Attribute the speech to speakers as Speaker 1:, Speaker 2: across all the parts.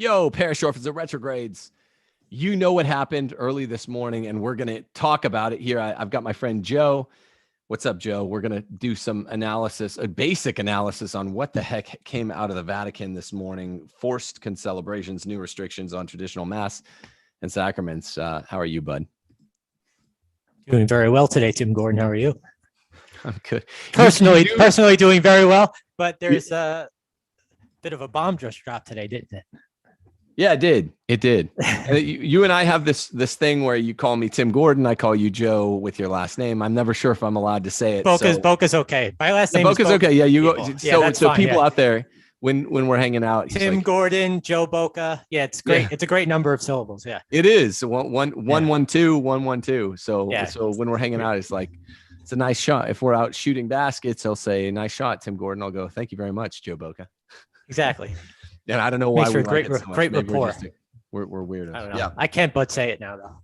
Speaker 1: Yo, parish orphans and retrogrades. You know what happened early this morning, and we're going to talk about it here. I've got my friend Joe. What's up, Joe? We're going to do some analysis, a basic analysis on what the heck came out of the Vatican this morning. Forced concelebrations, new restrictions on traditional mass and sacraments. How are you, bud?
Speaker 2: Doing very well today, Tim Gordon. How are you?
Speaker 1: I'm good.
Speaker 2: Personally doing very well, but there's a bit of a bomb just dropped today, didn't it?
Speaker 1: Yeah, it did. It did. You and I have this thing where you call me Tim Gordon, I call you Joe with your last name. I'm never sure if I'm allowed to say it.
Speaker 2: Bocca's okay. My last name is
Speaker 1: Bocca's okay. Yeah, you
Speaker 2: people.
Speaker 1: go. So
Speaker 2: fine,
Speaker 1: people out there, when we're hanging out,
Speaker 2: Tim Gordon, Joe Bocca. Yeah, it's great. Yeah. It's a great number of syllables. Yeah,
Speaker 1: it is. 112. So when we're hanging out, it's like it's a nice shot. If we're out shooting baskets, he'll say, "Nice shot, Tim Gordon." I'll go, "Thank you very much, Joe Bocca."
Speaker 2: Exactly.
Speaker 1: And I don't know why we
Speaker 2: great rapport.
Speaker 1: We're weirdos.
Speaker 2: I don't know.
Speaker 1: Yeah.
Speaker 2: I can't but say it now, though.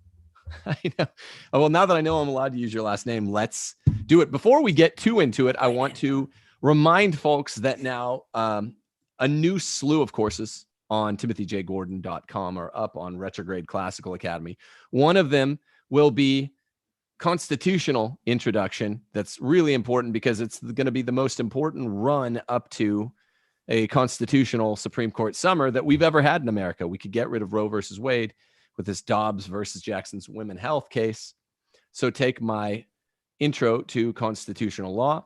Speaker 1: I know. Well, now that I know I'm allowed to use your last name, let's do it. Before we get too into it, I want to remind folks that now a new slew of courses on timothyjgordon.com are up on Retrograde Classical Academy. One of them will be constitutional introduction. That's really important because it's going to be the most important run up to a constitutional Supreme Court summer that we've ever had in America. We could get rid of Roe versus Wade with this Dobbs versus Jackson's women health case. So take my intro to constitutional law,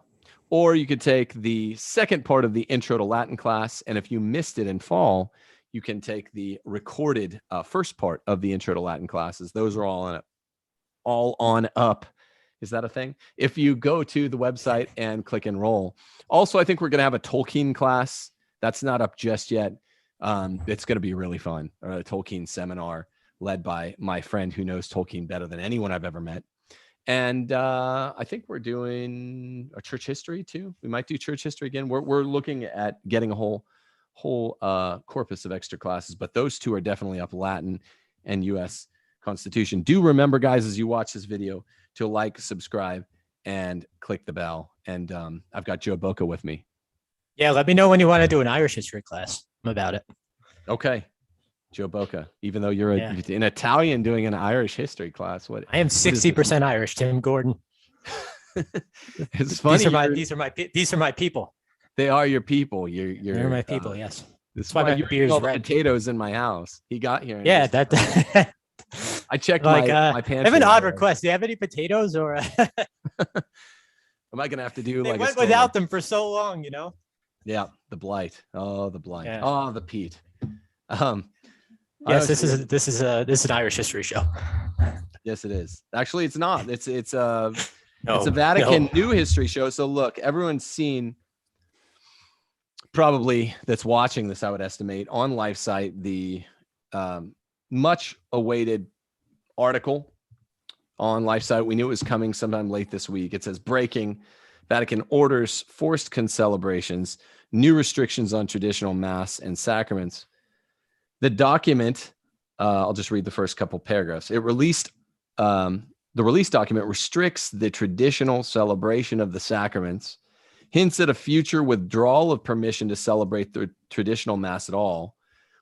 Speaker 1: or you could take the second part of the intro to Latin class. And if you missed it in fall, you can take the recorded first part of the intro to Latin classes. Those are all on up. Is that a thing? If you go to the website and click enroll. Also, I think we're going to have a Tolkien class. That's not up just yet. It's going to be really fun. A Tolkien seminar led by my friend who knows Tolkien better than anyone I've ever met. And I think we're doing a church history too. We might do church history again. We're looking at getting a whole corpus of extra classes, but those two are definitely up: Latin and U.S. Constitution. Do remember, guys, as you watch this video, to like, subscribe, and click the bell. And I've got Joe Bocca with me.
Speaker 2: Yeah, let me know when you want to do an Irish history class. I'm about it.
Speaker 1: Okay. Joe Bocca, even though you're an Italian doing an Irish history class.
Speaker 2: I am 60% Irish, Tim Gordon.
Speaker 1: It's funny.
Speaker 2: These are my people.
Speaker 1: They are your people. They're
Speaker 2: my people, yes.
Speaker 1: That's why you're eating all the potatoos in my house. He got here.
Speaker 2: Yeah, that
Speaker 1: I checked my pantry.
Speaker 2: I have an odd request. Do you have any potatoes, or
Speaker 1: am I gonna have to do
Speaker 2: they went without them for so long, you know?
Speaker 1: Yeah, the blight. Oh, the blight. Yeah. Oh, the peat.
Speaker 2: Yes, this is an Irish history show.
Speaker 1: Yes, it is. Actually, it's not. It's a Vatican new history show. So look, everyone's seen, probably that's watching this, I would estimate, on LifeSite, the much awaited article on LifeSite. We knew it was coming sometime late this week. It says, breaking: Vatican orders forced concelebrations, new restrictions on traditional mass and sacraments. The document, I'll just read the first couple paragraphs. The release document restricts the traditional celebration of the sacraments, hints at a future withdrawal of permission to celebrate the traditional mass at all,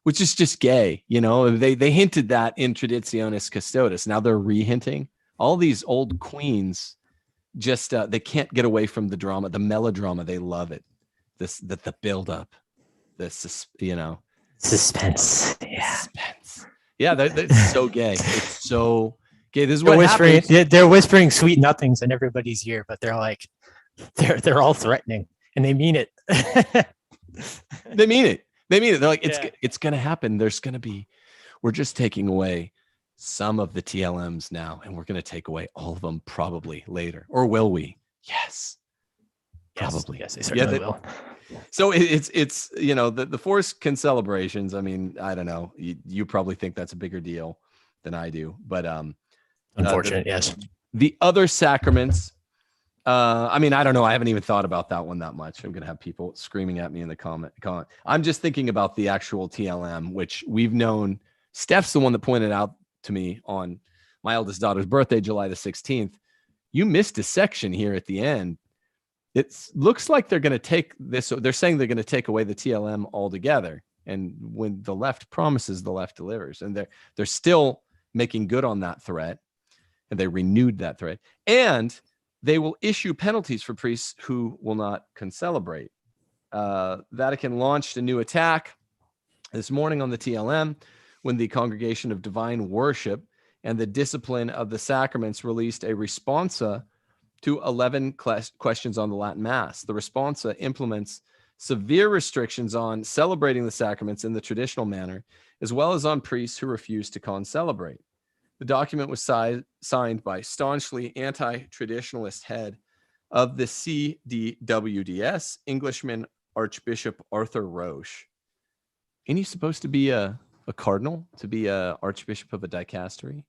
Speaker 1: which is just gay. You know, they hinted that in Traditionis Custodes. Now they're re-hinting. All these old queens just they can't get away from the drama, the melodrama. They love it. The build up,
Speaker 2: suspense.
Speaker 1: Yeah, that's so gay. It's so gay. This is what happens.
Speaker 2: They're whispering sweet nothings in everybody's ear, but they're like, they're all threatening, and they mean it.
Speaker 1: They mean it. They're like, it's going to happen. We're just taking away some of the TLMs now, and we're going to take away all of them probably later. Or will we? Yes. Probably.
Speaker 2: Yes, they certainly will.
Speaker 1: So it's the forced concelebrations. I mean, I don't know. You probably think that's a bigger deal than I do, but
Speaker 2: unfortunate. Yes.
Speaker 1: The other sacraments. I mean, I don't know. I haven't even thought about that one that much. I'm going to have people screaming at me in the comment. I'm just thinking about the actual TLM, which we've known. Steph's the one that pointed out to me on my eldest daughter's birthday, July the 16th. You missed a section here at the end. It looks like they're going to take this. They're saying they're going to take away the TLM altogether. And when the left promises, the left delivers. And they're still making good on that threat. And they renewed that threat. And they will issue penalties for priests who will not concelebrate. Vatican launched a new attack this morning on the TLM when the Congregation of Divine Worship and the Discipline of the Sacraments released a responsa to 11 questions on the Latin Mass. The responsa implements severe restrictions on celebrating the sacraments in the traditional manner, as well as on priests who refuse to concelebrate. The document was signed by staunchly anti-traditionalist head of the CDWDS, Englishman Archbishop Arthur Roche. Ain't he supposed to be a cardinal, to be a archbishop of a dicastery?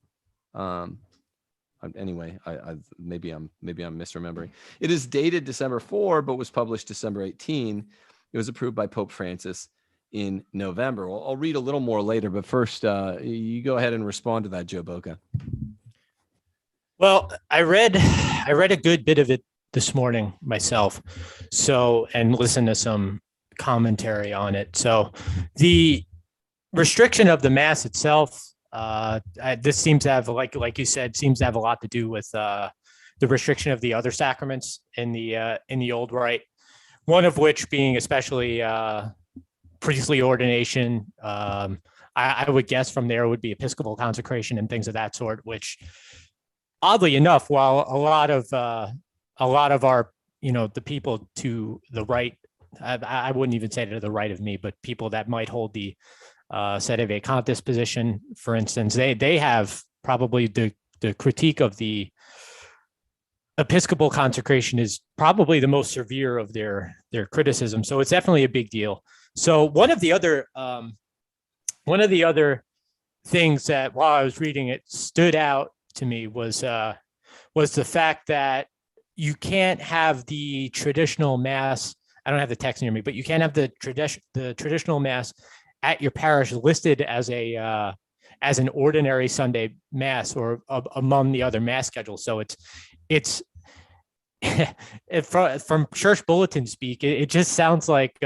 Speaker 1: Anyway, maybe I'm misremembering. It is dated December 4, but was published December 18. It was approved by Pope Francis in November. Well, I'll read a little more later, but first, you go ahead and respond to that, Joe Bocca.
Speaker 2: Well, I read a good bit of it this morning myself, and listened to some commentary on it. So the restriction of the Mass itself, this seems to have, like you said, seems to have a lot to do with the restriction of the other sacraments in the old rite. One of which being especially priestly ordination. I would guess from there would be Episcopal consecration and things of that sort. Which, oddly enough, while a lot of our, the people to the right, I wouldn't even say to the right of me, but people that might hold the sede vacantis position, for instance, they have probably the critique of the Episcopal consecration is probably the most severe of their criticism. So it's definitely a big deal. So one of the other things that while I was reading it stood out to me was the fact that you can't have the traditional Mass. I don't have the text near me, but you can't have the traditional Mass at your parish listed as an ordinary Sunday Mass or among the other Mass schedules. So it's from church bulletin speak, it just sounds like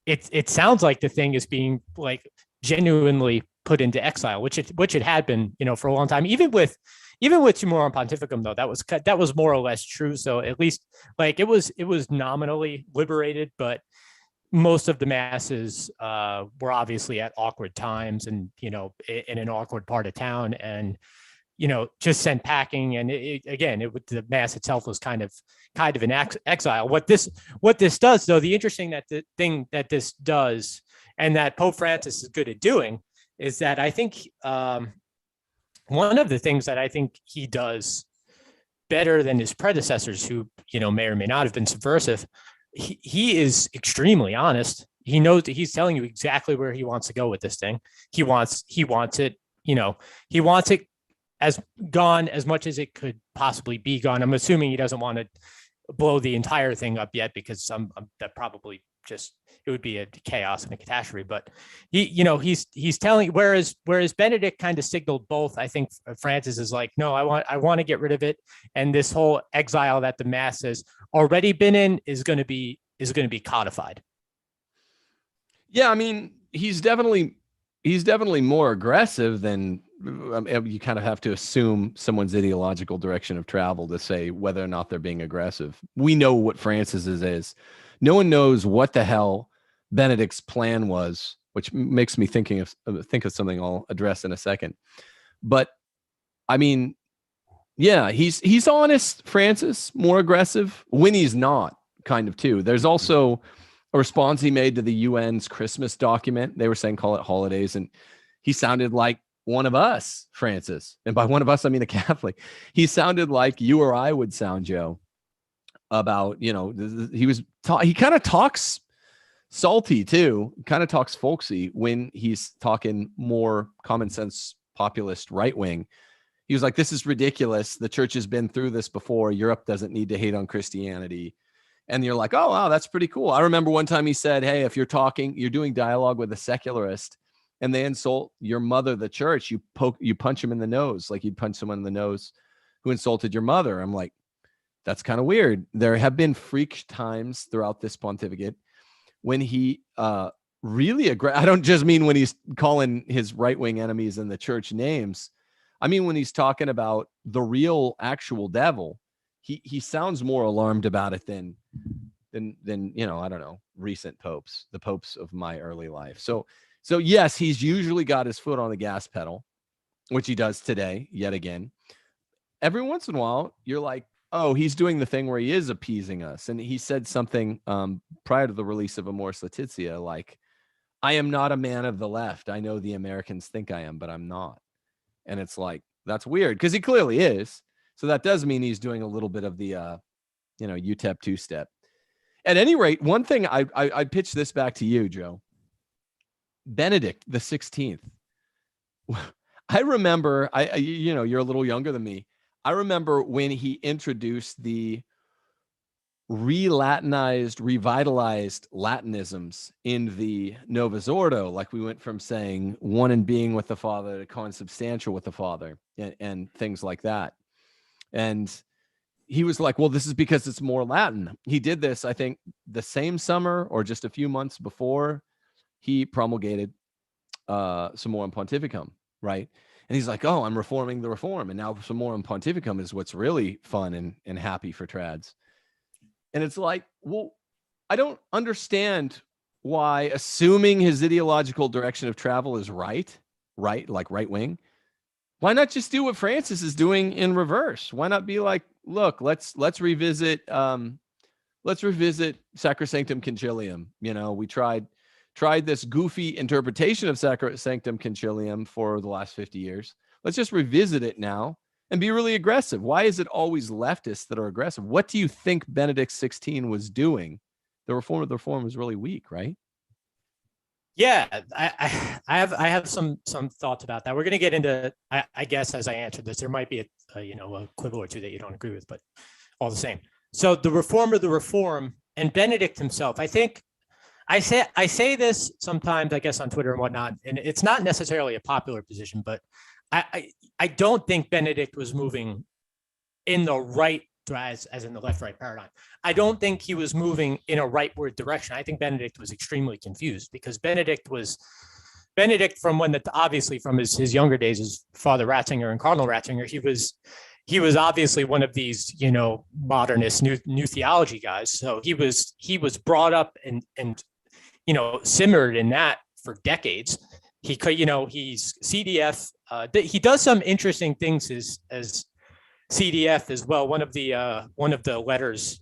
Speaker 2: it sounds like the thing is being like genuinely put into exile, which it had been, for a long time. Even with Summorum Pontificum, though, that was more or less true. So at least it was nominally liberated, but most of the masses were obviously at awkward times and in an awkward part of town, and just sent packing. And the Mass itself was kind of an exile. What this does, though, the interesting thing that this does, and that Pope Francis is good at doing, is that I think one of the things that I think he does better than his predecessors, who may or may not have been subversive, he is extremely honest. He knows that he's telling you exactly where he wants to go with this thing. He wants it. He wants it as gone as much as it could possibly be gone. I'm assuming he doesn't want to blow the entire thing up yet, because that probably just, it would be a chaos and a catastrophe. But he's telling, whereas Benedict kind of signaled both. I think Francis is like, no, I want to get rid of it, and this whole exile that the Mass has already been in is going to be codified.
Speaker 1: Yeah, I mean, he's definitely more aggressive than, you kind of have to assume someone's ideological direction of travel to say whether or not they're being aggressive. We know what Francis's is. No one knows what the hell Benedict's plan was, which makes me think of something I'll address in a second. But I mean, yeah, he's honest, Francis, more aggressive when he's not, kind of too. There's also a response he made to the UN's Christmas document. They were saying call it holidays, and he sounded like one of us, Francis. And by one of us, I mean a Catholic. He sounded like you or I would sound, Joe, about, he kind of talks salty too, kind of talks folksy when he's talking more common sense, populist right wing. He was like, this is ridiculous. The church has been through this before. Europe doesn't need to hate on Christianity. And you're like, oh, wow, that's pretty cool. I remember one time he said, hey, if you're doing dialogue with a secularist and they insult your mother, the church, you punch him in the nose, like you'd punch someone in the nose who insulted your mother. I'm like, that's kind of weird. There have been freak times throughout this pontificate when he really aggressive. I don't just mean when he's calling his right-wing enemies in the church names. I mean, when he's talking about the real actual devil, he sounds more alarmed about it than you know, I don't know, recent popes, the popes of my early life. So yes, he's usually got his foot on the gas pedal, which he does today yet again. Every once in a while, you're like, oh, he's doing the thing where he is appeasing us. And he said something prior to the release of Amoris Laetitia, like, I am not a man of the left. I know the Americans think I am, but I'm not. And it's like, that's weird, because he clearly is. So that does mean he's doing a little bit of the, you know, UTEP two-step. At any rate, one thing I pitch this back to you, Joe. Benedict the 16th. I remember, you know, you're a little younger than me. I remember when he introduced the revitalized Latinisms in the Novus Ordo. Like, we went from saying one in being with the Father to consubstantial with the Father and things like that. And he was like, well, this is because it's more Latin. He did this, I think, the same summer or just a few months before he promulgated Summorum Pontificum, right? And he's like, oh, I'm reforming the reform. And now Summorum Pontificum is what's really fun and happy for trads. And it's like, well, I don't understand why, assuming his ideological direction of travel is right, like right wing, why not just do what Francis is doing in reverse? Why not be like, look, let's revisit Sacrosanctum Concilium. You know, we tried this goofy interpretation of Sacrosanctum Concilium for the last 50 years. Let's just revisit it now and be really aggressive. Why is it always leftists that are aggressive? What do you think Benedict XVI was doing? The reform of the reform was really weak, right?
Speaker 2: Yeah, I have some thoughts about that. We're going to get into, I guess, as I answer this, there might be a quibble or two that you don't agree with, but all the same. So the reform of the reform, and Benedict himself, I think, I say this sometimes, I guess, on Twitter and whatnot, and it's not necessarily a popular position, but I don't think Benedict was moving in the right, as in the left-right paradigm. I don't think he was moving in a rightward direction. I think Benedict was extremely confused, because Benedict from when obviously from his younger days as Father Ratzinger and Cardinal Ratzinger, he was obviously one of these, you know, modernist new theology guys. So he was brought up and you know, simmered in that for decades. He could, you know, he's CDF. He does some interesting things as CDF as well. One of the letters,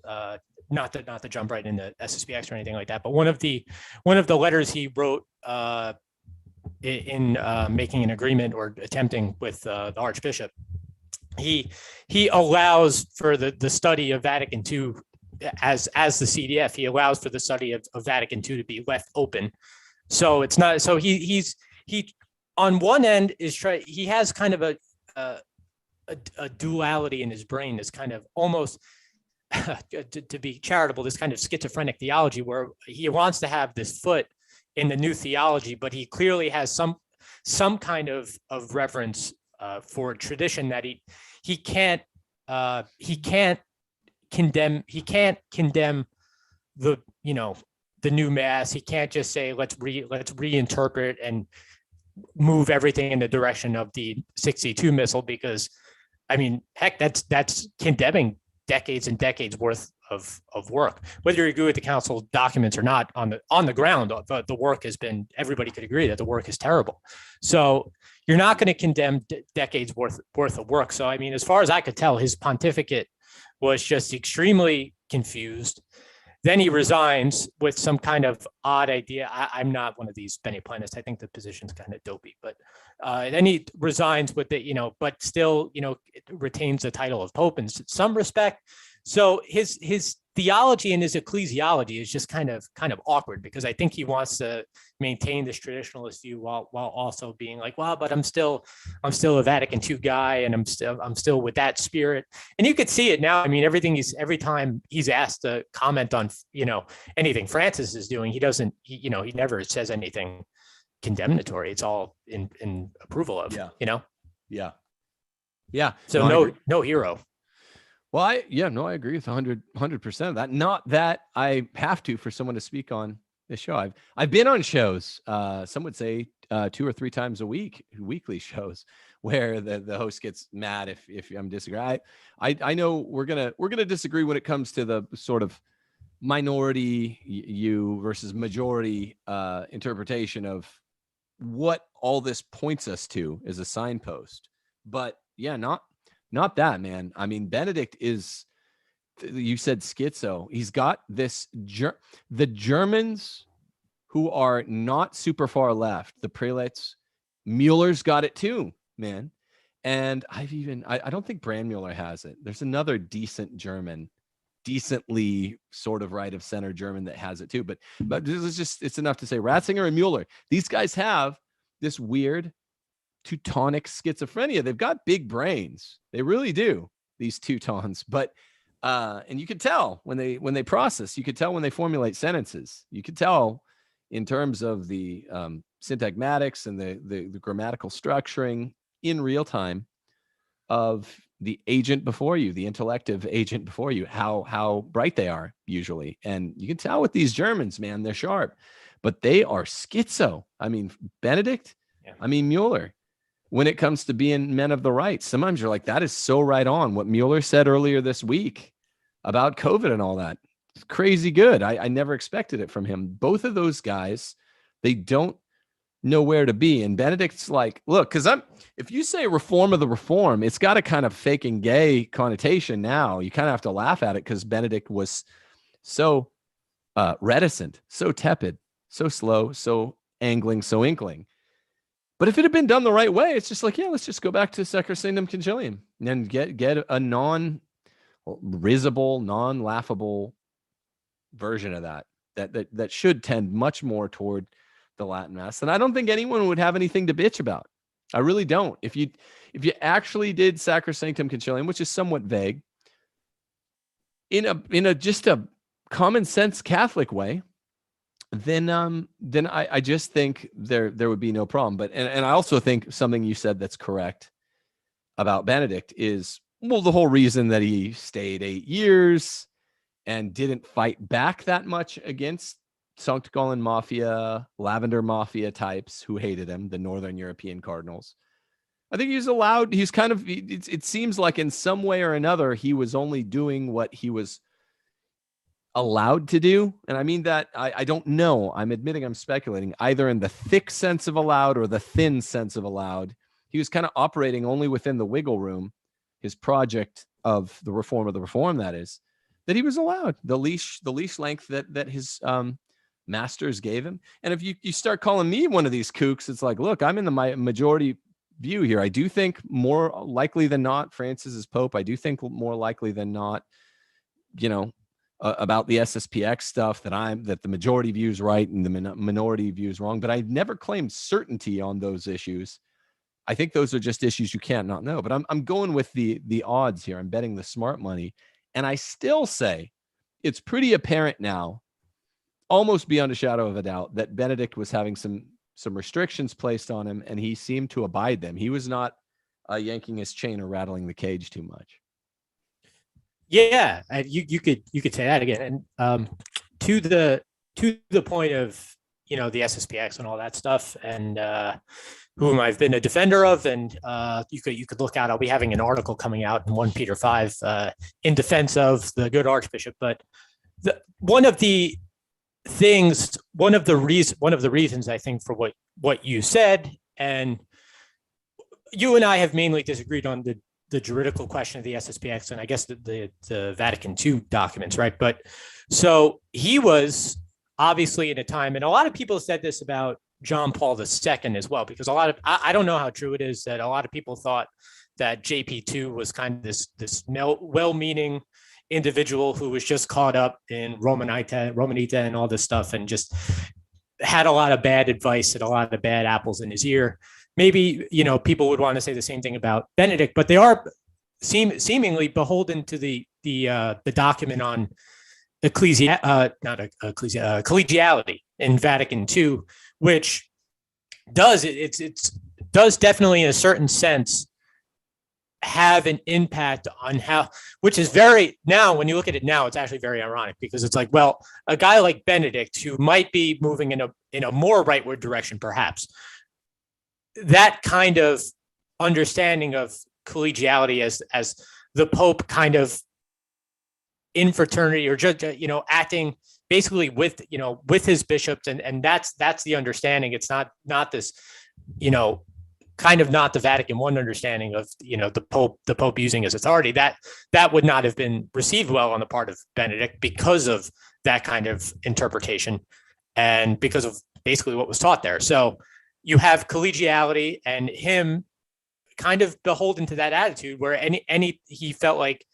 Speaker 2: not to jump right into SSPX or anything like that, but one of the letters he wrote in making an agreement or attempting with the Archbishop, he allows for the study of Vatican II as the CDF. He allows for the study of Vatican II to be left open. So it's not, so he on one end he has kind of a duality in his brain, this kind of almost to be charitable, this kind of schizophrenic theology where he wants to have this foot in the new theology, but he clearly has some kind of reverence for a tradition that he can't condemn the, you know, the new mass. He can't just say let's reinterpret and move everything in the direction of the 62 missal, because I mean, heck, that's condemning decades and decades worth of work. Whether you agree with the council documents or not, on the ground, the work has been, everybody could agree that the work is terrible. So you're not going to condemn decades worth of work. So I mean, as far as I could tell, his pontificate was just extremely confused. Then he resigns with some kind of odd idea. I'm not one of these Beneplanists. I think the position's kind of dopey, but then he resigns with it, you know, but still, you know, retains the title of Pope in some respect. So his theology and his ecclesiology is just kind of awkward, because I think he wants to maintain this traditionalist view while also being like, well, but I'm still a Vatican II guy, and I'm still with that spirit. And you could see it now. I mean, every time he's asked to comment on, you know, anything Francis is doing, he never says anything condemnatory. It's all in approval of, you know?
Speaker 1: Yeah.
Speaker 2: So no hero.
Speaker 1: Well, I agree with 100% of that. Not that I have to for someone to speak on This show. I've been on shows. Some would say 2 or 3 times a week, weekly shows, where the host gets mad if I'm disagreeing. I know we're gonna disagree when it comes to the sort of minority you versus majority interpretation of what all this points us to as a signpost. But yeah, not that, man. I mean, Benedict is, you said schizo. He's got this, the Germans who are not super far left, the prelates, Mueller's got it too, man. And I don't think Brandmuller has it. There's another decent German, decently sort of right of center German that has it too. But this is just, it's enough to say Ratzinger and Mueller, these guys have this weird Teutonic schizophrenia. They've got big brains. They really do, these Teutons. But and you could tell when they process, you could tell when they formulate sentences, you could tell in terms of the syntagmatics and the grammatical structuring in real time of the agent before you, the intellective agent before you, how bright they are usually. And you can tell with these Germans, man, they're sharp, but they are schizo. I mean, Benedict, yeah. I mean, Mueller, when it comes to being men of the right, sometimes you're like, that is so right on. What Mueller said earlier this week about COVID and all that, it's crazy good. I never expected it from him. Both of those guys, they don't know where to be. And Benedict's like, look, because if you say reform of the reform, it's got a kind of fake and gay connotation now. You kind of have to laugh at it because Benedict was so reticent, so tepid, so slow, so angling, so inkling. But if it had been done the right way, it's just like, yeah, let's just go back to Sacrosanctum Concilium and get a non-risible, non-laughable version of that should tend much more toward the Latin Mass. And I don't think anyone would have anything to bitch about. I really don't. If you actually did Sacrosanctum Concilium, which is somewhat vague, in a just a common sense Catholic way, then I just think there would be no problem. But and I also think something you said that's correct about Benedict is, well, the whole reason that he stayed 8 years and didn't fight back that much against Sankt Gallen Mafia, Lavender Mafia types who hated him, the Northern European cardinals. I think it seems like in some way or another, he was only doing what he was allowed to do. And I mean that, I don't know. I'm admitting I'm speculating, either in the thick sense of allowed or the thin sense of allowed. He was kind of operating only within the wiggle room, his project of the reform of the reform, that is, that he was allowed, the leash length that his masters gave him. And if you start calling me one of these kooks, it's like, look, I'm in the majority view here. I do think more likely than not, Francis is Pope. I do think more likely than not, about the SSPX stuff that the majority views right and the minority views wrong. But I've never claimed certainty on those issues. I think those are just issues you can't not know. But I'm going with the odds here. I'm betting the smart money. And I still say it's pretty apparent now, almost beyond a shadow of a doubt, that Benedict was having some restrictions placed on him, and he seemed to abide them. He was not yanking his chain or rattling the cage too much.
Speaker 2: Yeah, you could say that again. And to the point of the SSPX and all that stuff, and whom I've been a defender of, and you could look out. I'll be having an article coming out in 1 Peter 5 in defense of the good Archbishop. But one of the reasons I think for what you said, and you and I have mainly disagreed on the juridical question of the SSPX and I guess the Vatican II documents, right? But so he was obviously in a time, and a lot of people said this about John Paul II as well, because I don't know how true it is that a lot of people thought that JP2 was kind of this well-meaning individual who was just caught up in Romanita and all this stuff and just had a lot of bad advice and a lot of bad apples in his ear. Maybe, people would want to say the same thing about Benedict, but they are seemingly beholden to the document on collegiality in Vatican II, which does definitely in a certain sense have an impact on how, which is very, now when you look at it now, it's actually very ironic, because it's like, well, a guy like Benedict, who might be moving in a more rightward direction, perhaps, that kind of understanding of collegiality as the Pope kind of in fraternity, or just, acting basically with, with his bishops, and that's the understanding. It's not this, kind of not the Vatican I understanding of, the Pope using his authority. That would not have been received well on the part of Benedict, because of that kind of interpretation, and because of basically what was taught there. So you have collegiality, and him kind of beholden to that attitude, where he felt like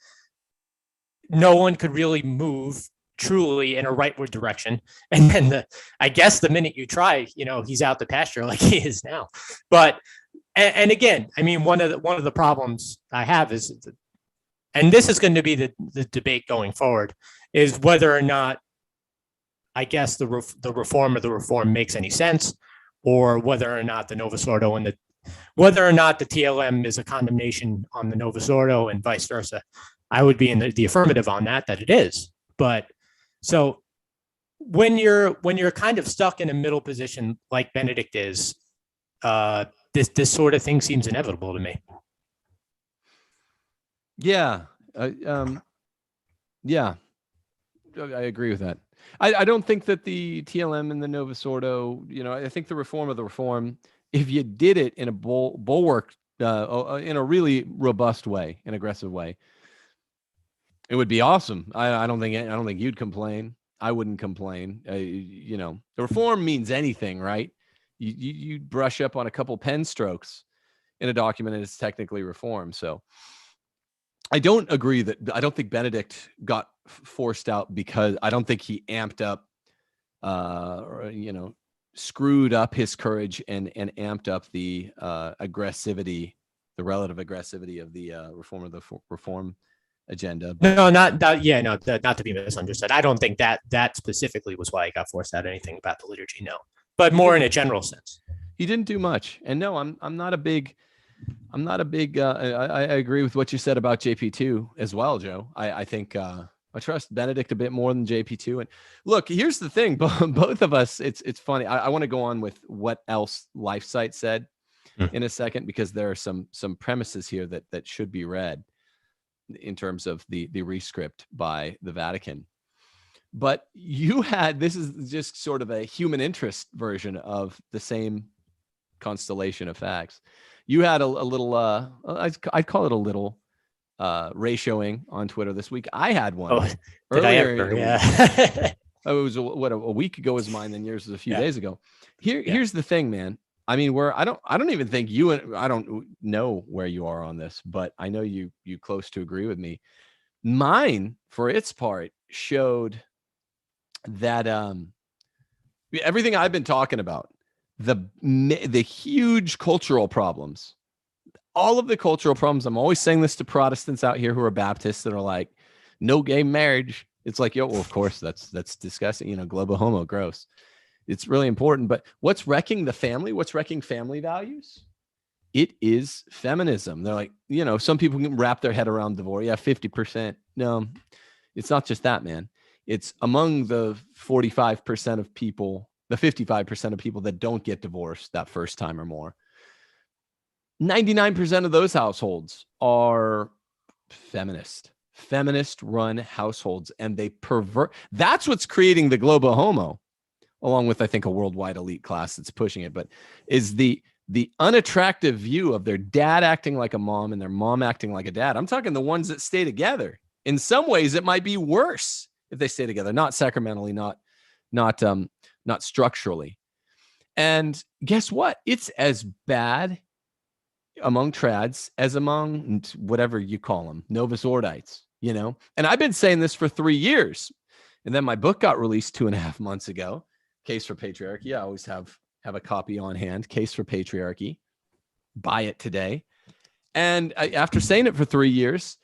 Speaker 2: no one could really move truly in a rightward direction. And then I guess the minute you try, he's out the pasture, like he is now. But and again, I mean, one of the problems I have is, and this is going to be the debate going forward, is whether or not, I guess, the reform of the reform makes any sense, or whether or not the Novus Ordo and whether or not the TLM is a condemnation on the Novus Ordo, and vice versa. I would be in the affirmative on that it is. But so when you're kind of stuck in a middle position like Benedict is, this sort of thing seems inevitable to me.
Speaker 1: Yeah. Yeah, I agree with that. I don't think that the TLM and the Novus Ordo, I think the reform of the reform, if you did it in a bulwark, in a really robust way, an aggressive way, it would be awesome. I don't think you'd complain. I wouldn't complain. The reform means anything, right? You brush up on a couple pen strokes in a document, and it's technically reform. So I don't think Benedict got forced out, because I don't think he amped up, screwed up his courage and amped up the aggressivity, the relative aggressivity of the reform agenda.
Speaker 2: No, not to be misunderstood. I don't think that specifically was why he got forced out anything about the liturgy. No, but more in a general sense.
Speaker 1: He didn't do much. And no, I'm not a big, I agree with what you said about JP2 as well, Joe. I think I trust Benedict a bit more than JP2. And look, here's the thing, both of us, it's funny. I want to go on with what else LifeSite said in a second, because there are some premises here that should be read in terms of the rescript by the Vatican. But this is just sort of a human interest version of the same constellation of facts. You had a little, I'd call it a little ratioing on Twitter this week. I had one.
Speaker 2: Oh, did I ever? Yeah.
Speaker 1: It was a week ago was mine, then yours was a few days ago. Here's the thing, man. I mean, I don't even think I don't know where you are on this, but I know you close to agree with me. Mine, for its part, showed that everything I've been talking about, the huge cultural problems, all of the cultural problems. I'm always saying this to Protestants out here who are Baptists that are like, no gay marriage. It's like, well, of course, that's disgusting. Global homo, gross. It's really important. But what's wrecking the family? What's wrecking family values? It is feminism. They're like, some people can wrap their head around divorce. Yeah, 50%. No, it's not just that, man. It's among the 45% of people, the 55% of people that don't get divorced that first time or more. 99% of those households are feminist run households, and they pervert. That's what's creating the global homo, along with, I think, a worldwide elite class that's pushing it, but is the unattractive view of their dad acting like a mom and their mom acting like a dad. I'm talking the ones that stay together. In some ways, it might be worse if they stay together, not sacramentally, not structurally. And guess what? It's as bad among trads as among whatever you call them, Novus Ordites, And I've been saying this for 3 years. And then my book got released 2.5 months ago, Case for Patriarchy. I always have a copy on hand, Case for Patriarchy. Buy it today. And after saying it for 3 years,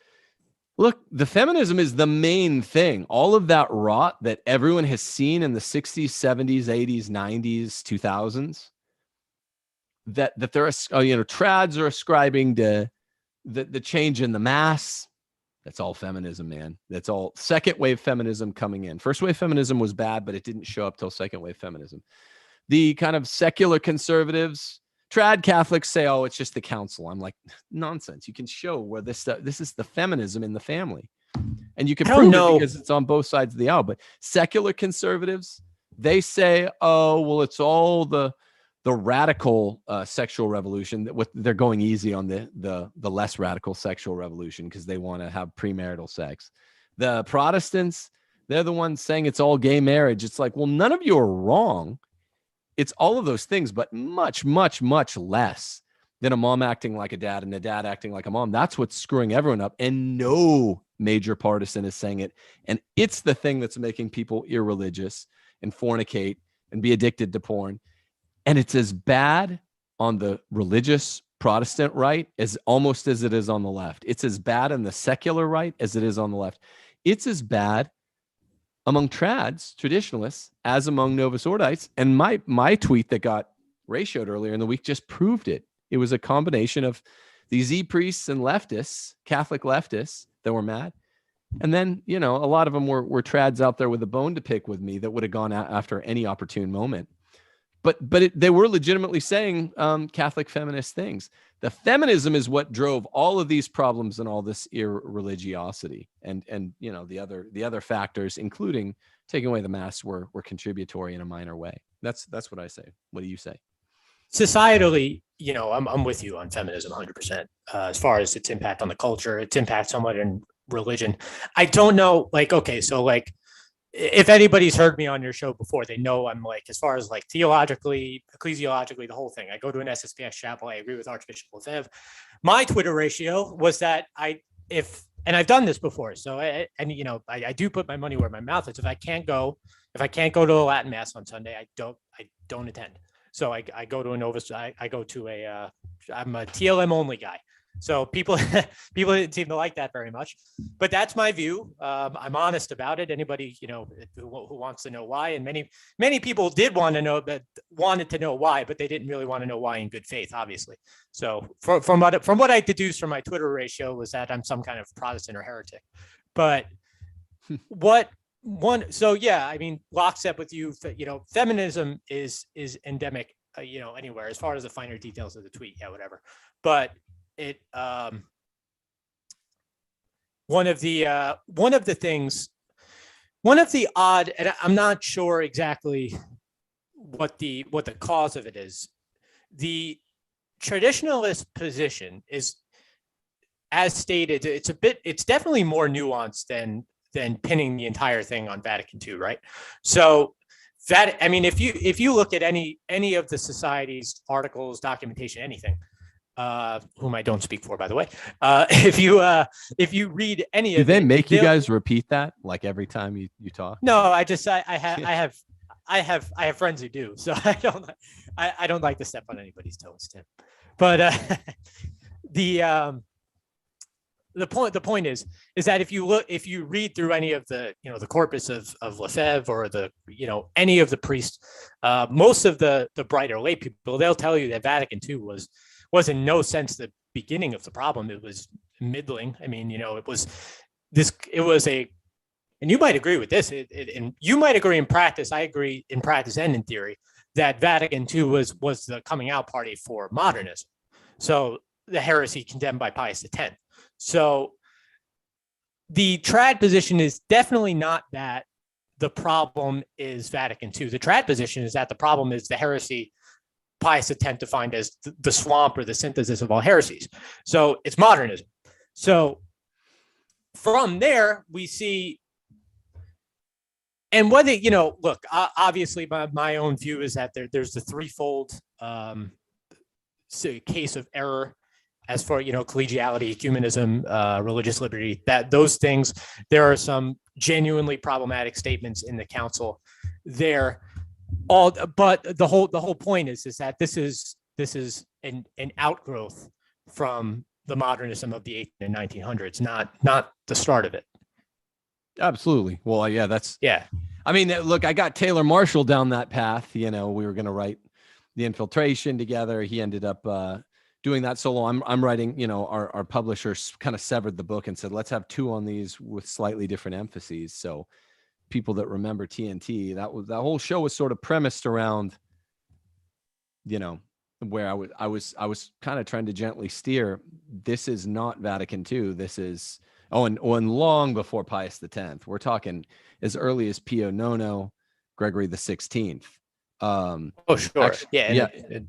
Speaker 1: look, the feminism is the main thing. All of that rot that everyone has seen in the 60s, 70s, 80s, 90s, 2000s, that there are, trads are ascribing to the change in the mass, that's all feminism, man. That's all second wave feminism coming in. First wave feminism was bad, but it didn't show up till second wave feminism. The kind of secular conservatives, trad Catholics say, oh, it's just the council. I'm like, nonsense. You can show where this is the feminism in the family. And you can prove it because it's on both sides of the aisle. But secular conservatives, they say, oh, well, it's all the radical sexual revolution. They're going easy on the less radical sexual revolution because they want to have premarital sex. The Protestants, they're the ones saying it's all gay marriage. It's like, well, none of you are wrong. It's all of those things, but much, much, much less than a mom acting like a dad and a dad acting like a mom. That's what's screwing everyone up. And no major partisan is saying it. And it's the thing that's making people irreligious and fornicate and be addicted to porn. And it's as bad on the religious Protestant right as almost as it is on the left. It's as bad on the secular right as it is on the left. It's as bad among trads, traditionalists, as among Novus Ordites. And my tweet that got ratioed earlier in the week just proved it. It was a combination of these e-priests and leftists, Catholic leftists, that were mad. And then, a lot of them were trads out there with a bone to pick with me that would have gone out after any opportune moment. But they were legitimately saying Catholic feminist things. The feminism is what drove all of these problems and all this irreligiosity, and the other factors, including taking away the mass, were contributory in a minor way. That's what I say. What do you say?
Speaker 2: Societally, I'm with you on feminism 100%. As far as its impact on the culture, its impact somewhat in religion. I don't know, if anybody's heard me on your show before, they know I'm as far as theologically, ecclesiologically, the whole thing. I go to an SSPS chapel. I agree with Archbishop Lefebvre. My Twitter ratio was that and I've done this before. So I do put my money where my mouth is. If I can't go to a Latin mass on Sunday, I don't attend. So I go to a Novus. I'm a TLM only guy. So people didn't seem to like that very much, but that's my view. I'm honest about it. Anybody, who wants to know why, and many people wanted to know why, but they didn't really want to know why in good faith, obviously. So from what I deduced from my Twitter ratio was that I'm some kind of Protestant or heretic. But lockstep with you, feminism is endemic, anywhere, as far as the finer details of the tweet. Yeah, whatever. But one of the odd, and I'm not sure exactly what the cause of it is. The traditionalist position is, as stated, it's definitely more nuanced than pinning the entire thing on Vatican II, right? So if you look at any of the society's articles, documentation, anything, whom I don't speak for, by the way. If you read any of it, do they make you guys repeat that every time you talk? No, I have friends who do, so I don't like to step on anybody's toes, Tim. But the point is that if you read through any of the the corpus of Lefebvre or any of the priests, most of the brighter lay people, they'll tell you that Vatican II was in no sense the beginning of the problem. It was middling. I mean, it was and you might agree with this, and you might agree in practice. I agree in practice and in theory that Vatican II was the coming out party for modernism. So the heresy condemned by Pius X. So the trad position is definitely not that the problem is Vatican II. The trad position is that the problem is the heresy Pius X defined as the swamp or the synthesis of all heresies. So it's modernism. So from there, we see, and whether, look, obviously my own view is that there's the threefold case of error as for, collegiality, ecumenism, religious liberty, that those things, there are some genuinely problematic statements in the council there. But the whole point is that this is an outgrowth from the modernism of the 1800s and 1900s, not the start of it.
Speaker 1: Absolutely. Well, yeah,
Speaker 2: yeah.
Speaker 1: I mean, look, I got Taylor Marshall down that path. We were going to write the Infiltration together. He ended up doing that solo. I'm writing, you know, our publishers kind of severed the book and said, let's have 2 on these with slightly different emphases. So people that remember TNT, that whole show was sort of premised around, you know, where I was kind of trying to gently steer. This is not Vatican II. This is, and long before Pius X. We're talking as early as Pio IX, Gregory XVI.
Speaker 2: Sure.
Speaker 1: Actually,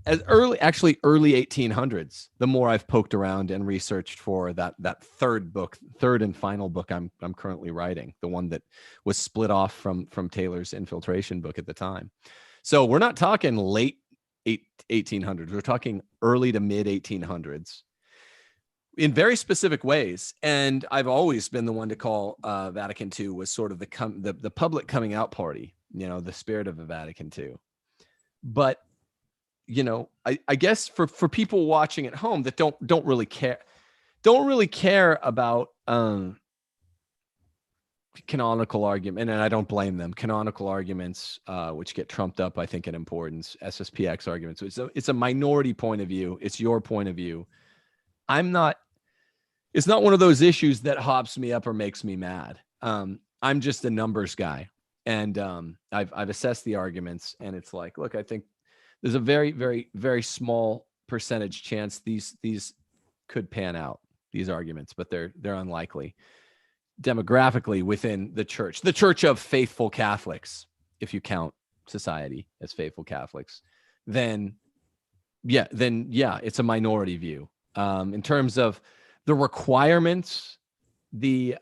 Speaker 1: as early 1800s. The more I've poked around and researched for that third and final book I'm currently writing, the one that was split off from Taylor's Infiltration book at the time. So we're not talking late 1800s. We're talking early to mid 1800s in very specific ways. And I've always been the one to call Vatican II was sort of the public coming out party, you know, the spirit of the Vatican II. But, you know, I guess for people watching at home that don't really care about canonical argument, and I don't blame them. Canonical arguments, which get trumped up, I think, in importance. SSPX arguments. It's a minority point of view. It's your point of view. It's not one of those issues that hops me up or makes me mad. I'm just a numbers guy. And I've assessed the arguments, and it's like, look, I think there's a very, very, very small percentage chance these could pan out, these arguments, but they're unlikely. Demographically within the church of faithful Catholics, if you count society as faithful Catholics, then it's a minority view. In terms of the requirements, the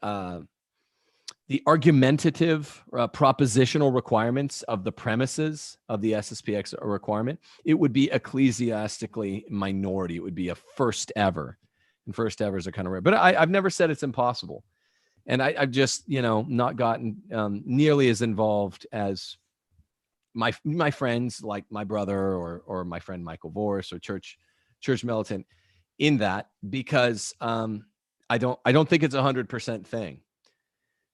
Speaker 1: argumentative, propositional requirements of the premises of the SSPX requirement, it would be ecclesiastically minority. It would be a first ever, and first evers are kind of rare. But I've never said it's impossible, and I've just, you know, not gotten nearly as involved as my friends, like my brother or my friend Michael Voris or church militant, in that, because I don't think it's 100% thing.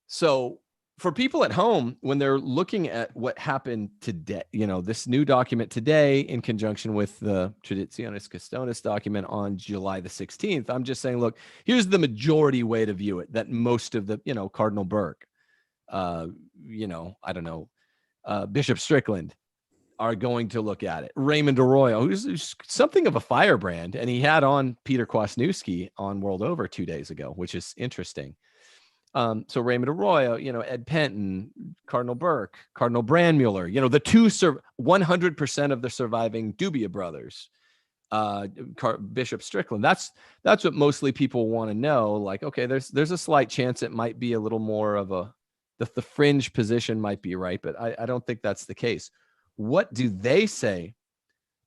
Speaker 1: So for people at home, when they're looking at what happened today, you know, this new document today in conjunction with the Traditionis Custodes document on July the 16th, I'm just saying, look, here's the majority way to view it, that most of the, you know, Cardinal Burke, you know, I don't know, Bishop Strickland are going to look at it. Raymond Arroyo, who's something of a firebrand, and he had on Peter Kwasniewski on World Over 2 days ago, which is interesting. So Raymond Arroyo, you know, Ed Penton, Cardinal Burke, Cardinal Brandmuller, you know, the 100% of the surviving Dubia brothers, Bishop Strickland. That's what mostly people want to know. Like, okay, there's a slight chance it might be a little more of the fringe position might be right, but I don't think that's the case. What do they say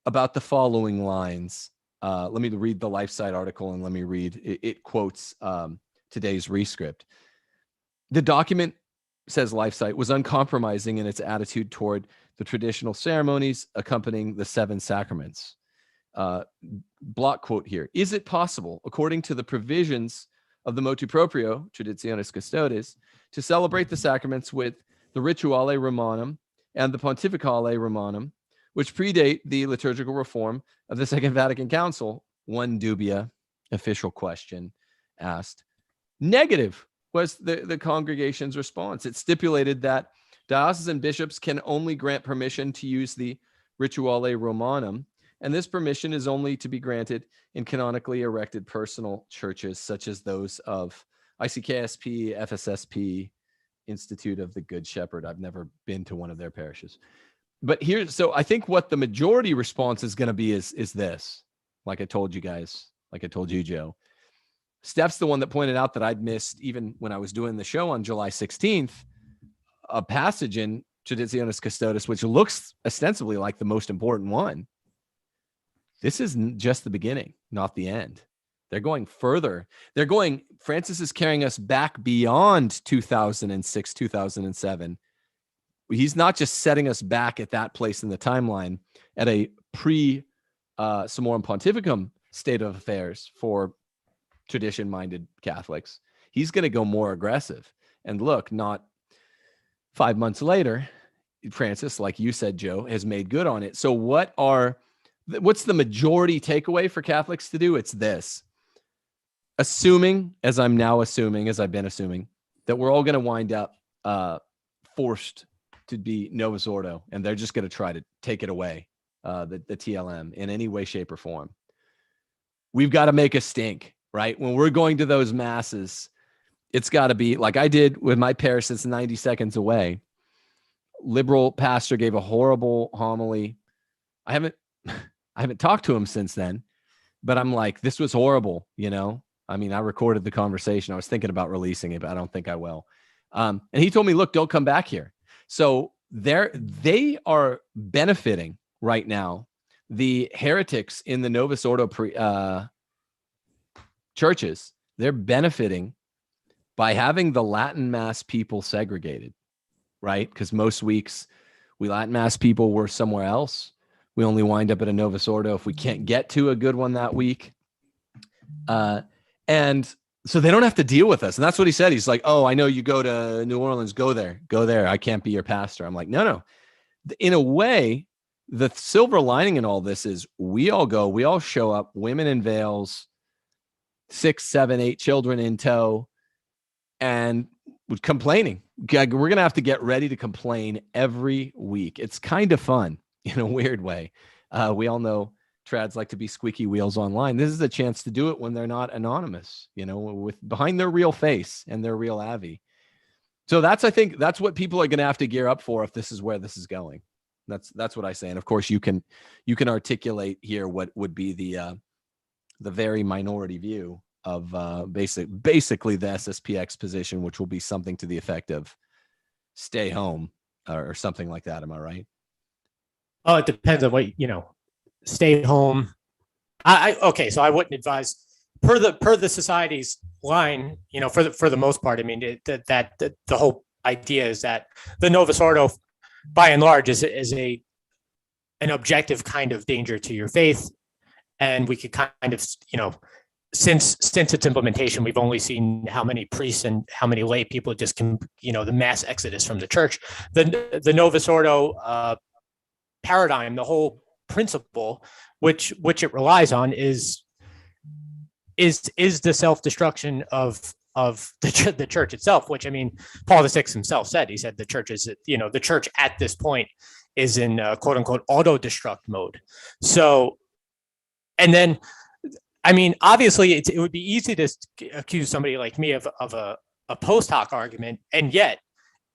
Speaker 1: about the following lines? Let me read the LifeSite article, and let me read. It quotes today's rescript. The document, says LifeSite, was uncompromising in its attitude toward the traditional ceremonies accompanying the 7 sacraments. Block quote here. Is it possible, according to the provisions of the motu proprio, Traditionis Custodes, to celebrate the sacraments with the Rituale Romanum and the Pontificale Romanum, which predate the liturgical reform of the Second Vatican Council? One dubia official question asked. Negative was the congregation's response. It stipulated that diocesan bishops can only grant permission to use the Rituale Romanum, and this permission is only to be granted in canonically erected personal churches, such as those of ICKSP, FSSP, Institute of the Good Shepherd. I've never been to one of their parishes. But so I think what the majority response is going to be is this, like I told you guys, like I told you, Joe. Steph's the one that pointed out that I'd missed, even when I was doing the show on July 16th, a passage in Traditionis Custodes, which looks ostensibly like the most important one. This is just the beginning, not the end. They're going further. Francis is carrying us back beyond 2006, 2007. He's not just setting us back at that place in the timeline at a pre-Summorum Pontificum state of affairs for tradition-minded Catholics. He's going to go more aggressive. And look, not 5 months later, Francis, like you said, Joe, has made good on it. So what are what's the majority takeaway for Catholics to do? It's this. Assuming, as I've been assuming, that we're all going to wind up forced to be Novus Ordo, and they're just going to try to take it away, the TLM, in any way, shape, or form. We've got to make a stink, right? When we're going to those masses, it's got to be like I did with my parish that's 90 seconds away. Liberal pastor gave a horrible homily. I haven't talked to him since then, but I'm like, this was horrible, you know? I mean, I recorded the conversation. I was thinking about releasing it, but I don't think I will. And he told me, look, don't come back here. So they are benefiting right now. The heretics in the Novus Ordo churches, they're benefiting by having the Latin Mass people segregated, right? Because most weeks we Latin Mass people were somewhere else. We only wind up at a Novus Ordo if we can't get to a good one that week. And so they don't have to deal with us. And that's what he said. He's like, oh, I know you go to New Orleans, go there. I can't be your pastor. I'm like, no. In a way, the silver lining in all this is we all show up, women in veils, 6, 7, 8 children in tow, and complaining. We're going to have to get ready to complain every week. It's kind of fun in a weird way. We all know trads like to be squeaky wheels online. This is a chance to do it when they're not anonymous, you know, with behind their real face and their real avi. So I think that's what people are going to have to gear up for if this is where this is going. That's what I say. And of course you can articulate here what would be the very minority view of basically the SSPX position, which will be something to the effect of stay home or something like that. Am I right?
Speaker 2: Oh, it depends on what, stay home. Okay, so I wouldn't advise per the society's line, for the most part. I mean, the whole idea is that the Novus Ordo, by and large, is an objective kind of danger to your faith, and we could kind of, since its implementation, we've only seen how many priests and how many lay people just can, the mass exodus from the church. The Novus Ordo paradigm, the whole principle which it relies on is the self-destruction of the church itself, which, I mean, Paul VI himself said. He said the church is, the church at this point is in quote unquote auto-destruct mode. So, and then, I mean, obviously it would be easy to accuse somebody like me of a post hoc argument. And yet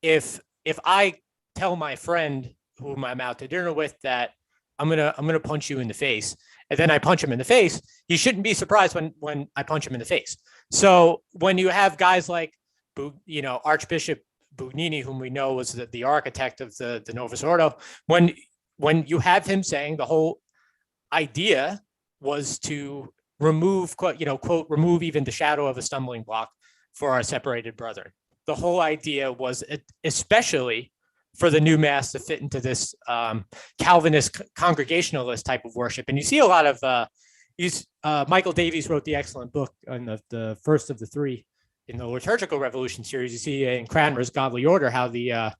Speaker 2: if I tell my friend whom I'm out to dinner with that I'm gonna punch you in the face, and then I punch him in the face, he shouldn't be surprised when I punch him in the face. So when you have guys like, Archbishop Bugnini, whom we know was the architect of the Novus Ordo, when you have him saying the whole idea was to remove, quote, remove even the shadow of a stumbling block for our separated brethren. The whole idea was, especially for the new mass, to fit into this Calvinist congregationalist type of worship. And you see a lot of Michael Davies wrote the excellent book on the first of the three in the Liturgical Revolution series. You see in Cranmer's Godly Order how the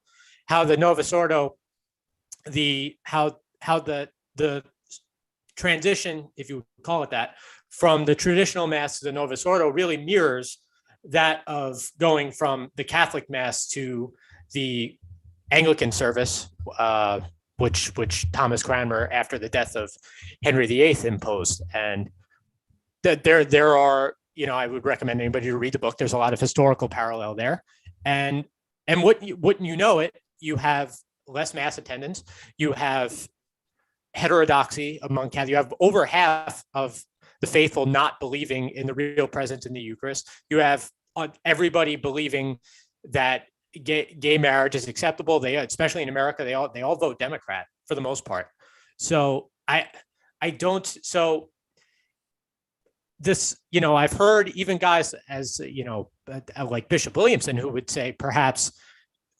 Speaker 2: Novus Ordo, how the transition, if you would call it that, from the traditional mass to the Novus Ordo really mirrors that of going from the Catholic mass to the Anglican service, which Thomas Cranmer, after the death of Henry VIII, imposed. And that there are, I would recommend anybody to read the book. There's a lot of historical parallel there. And wouldn't you know it, you have less mass attendance, you have heterodoxy among Catholics, you have over half of the faithful not believing in the real presence in the Eucharist. You have everybody believing that gay marriage is acceptable. They, especially in America, they all vote Democrat for the most part. So this, I've heard even guys as, like Bishop Williamson, who would say perhaps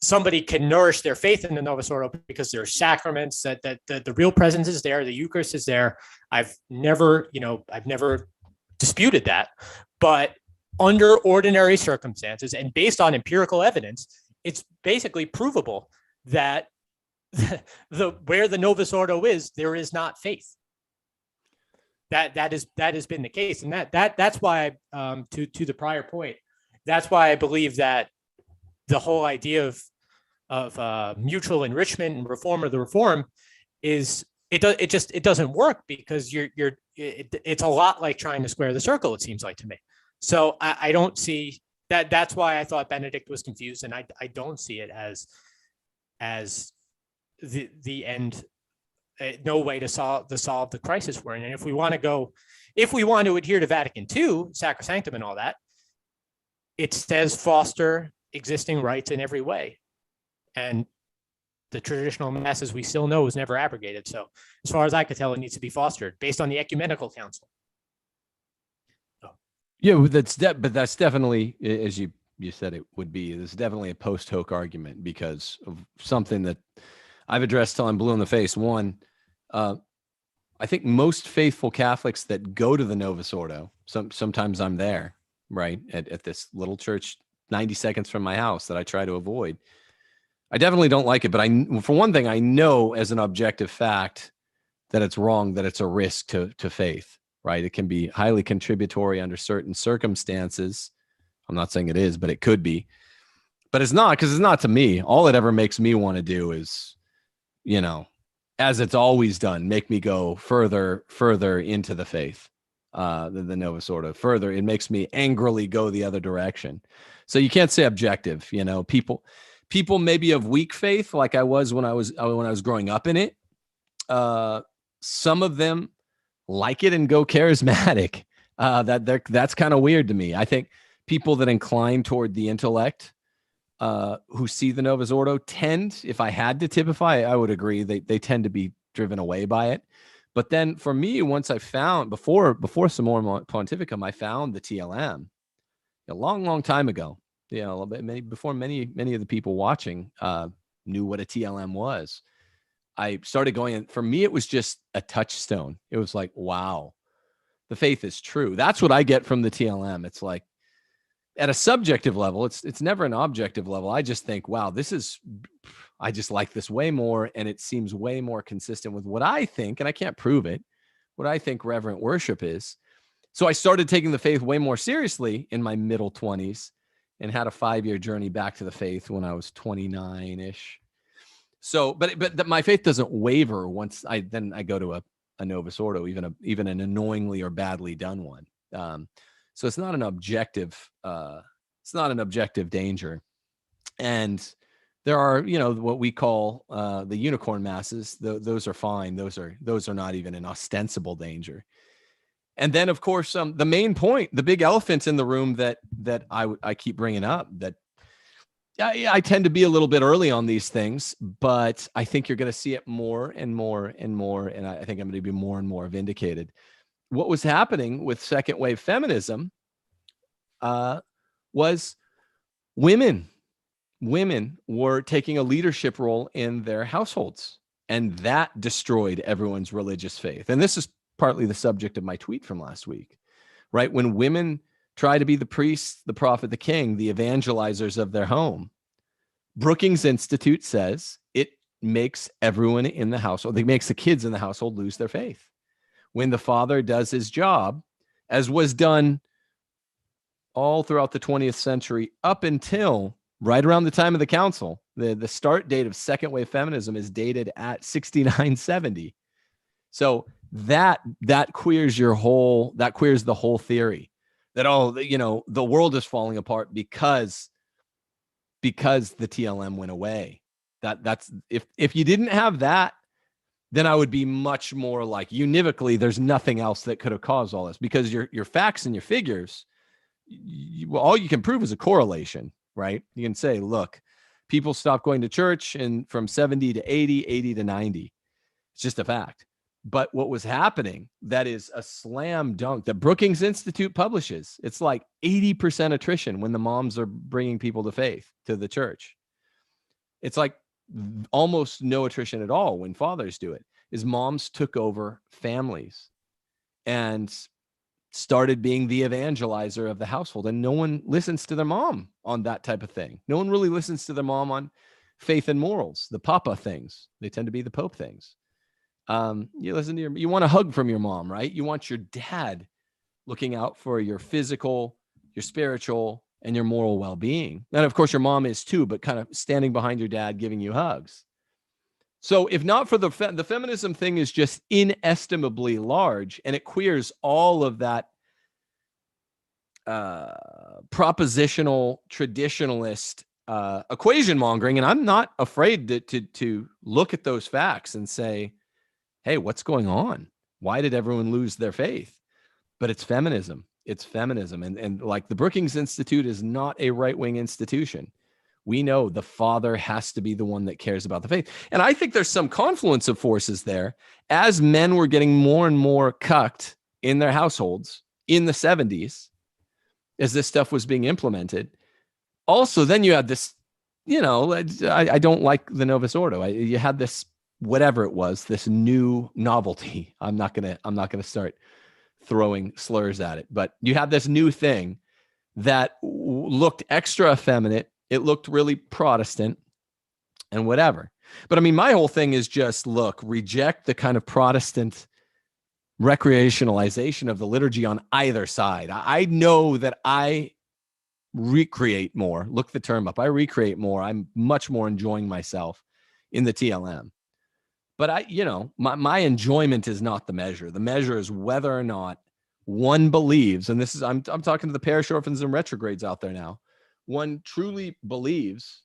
Speaker 2: somebody can nourish their faith in the Novus Ordo because there are sacraments, that the real presence is there, the Eucharist is there. I've never disputed that, but under ordinary circumstances and based on empirical evidence, it's basically provable that where the Novus Ordo is, there is not faith. that has been the case, and that's why to the prior point, that's why I believe that the whole idea of mutual enrichment and reform of the reform is it doesn't work, because it's a lot like trying to square the circle, it seems like to me. So I don't see that. That's why I thought Benedict was confused, and I don't see it as the end. No way to solve the crisis we're in. And if we want to adhere to Vatican II, sacrosanctum and all that, it says foster existing rights in every way. And the traditional mass, as we still know, was never abrogated. So as far as I could tell, it needs to be fostered based on the ecumenical council.
Speaker 1: Yeah, but that's definitely, as you said, it would be. There's definitely a post hoc argument because of something that I've addressed till I'm blue in the face. One, I think most faithful Catholics that go to the Novus Ordo, sometimes I'm there, right, at this little church 90 seconds from my house that I try to avoid. I definitely don't like it, but for one thing, I know as an objective fact that it's wrong, that it's a risk to faith, right? It can be highly contributory under certain circumstances. I'm not saying it is, but it could be. But it's not, because it's not to me. All it ever makes me want to do is, as it's always done, make me go further into the faith, the Novus Ordo. Further, it makes me angrily go the other direction. So you can't say objective. People maybe of weak faith, like I was when I was growing up in it. Some of them like it and go charismatic. That's kind of weird to me. I think people that incline toward the intellect, who see the Novus Ordo tend, if I had to typify, I would agree, they tend to be driven away by it. But then for me, once I found, before Summorum Pontificum, I found the TLM a long time ago. Before many of the people watching knew what a TLM was. I started going, and for me, it was just a touchstone. It was like, wow, the faith is true. That's what I get from the TLM. It's like, at a subjective level, it's never an objective level. I just think, wow, I just like this way more, and it seems way more consistent with what I think, and I can't prove it, what I think reverent worship is. So I started taking the faith way more seriously in my middle 20s and had a 5-year journey back to the faith when I was 29-ish. So, but my faith doesn't waver once I go to a Novus Ordo, even an annoyingly or badly done one. So it's not an objective. It's not an objective danger. And there are, what we call the unicorn masses. Those are fine. Those are not even an ostensible danger. And then, of course, the main point, the big elephant in the room that I keep bringing up, that I tend to be a little bit early on these things, but I think you're going to see it more and more and more, and I think I'm going to be more and more vindicated. What was happening with second wave feminism was women were taking a leadership role in their households, and that destroyed everyone's religious faith. And this is partly the subject of my tweet from last week, right? When women try to be the priest, the prophet, the king, the evangelizers of their home, Brookings Institute says it makes everyone in the household, it makes the kids in the household lose their faith. When the father does his job, as was done all throughout the 20th century, up until right around the time of the council, the start date of second wave feminism is dated at 6970. So that queers the whole theory that, the world is falling apart because the TLM went away. That's if you didn't have that, then I would be much more like univocally, there's nothing else that could have caused all this, because your facts and your figures, all you can prove is a correlation, right? You can say, look, people stopped going to church and from 70 to 80, 80 to 90. It's just a fact. But what was happening, that is a slam dunk that Brookings Institute publishes. It's like 80% attrition when the moms are bringing people to faith, to the church. It's like almost no attrition at all when fathers do it, is moms took over families and started being the evangelizer of the household. And no one listens to their mom on that type of thing. No one really listens to their mom on faith and morals, the papa things. They tend to be the pope things. You listen to you want a hug from your mom, right? You want your dad looking out for your physical, your spiritual, and your moral well-being. And of course, your mom is too, but kind of standing behind your dad, giving you hugs. So if not for the feminism thing is just inestimably large, and it queers all of that propositional traditionalist equation mongering. And I'm not afraid to look at those facts and say, hey, what's going on? Why did everyone lose their faith? But it's feminism. It's feminism. And like the Brookings Institute is not a right-wing institution. We know the father has to be the one that cares about the faith. And I think there's some confluence of forces there as men were getting more and more cucked in their households in the 70s as this stuff was being implemented. Also, then you had this, I don't like the Novus Ordo. You had this, whatever it was, this new novelty. I'm not gonna start throwing slurs at it, but you had this new thing that looked extra effeminate. It looked really Protestant and whatever. But I mean, my whole thing is just, look, reject the kind of Protestant recreationalization of the liturgy on either side. I know that I recreate more. Look the term up. I recreate more. I'm much more enjoying myself in the TLM. But my enjoyment is not the measure. The measure is whether or not one believes, and this is I'm talking to the parish orphans and retrogrades out there now. One truly believes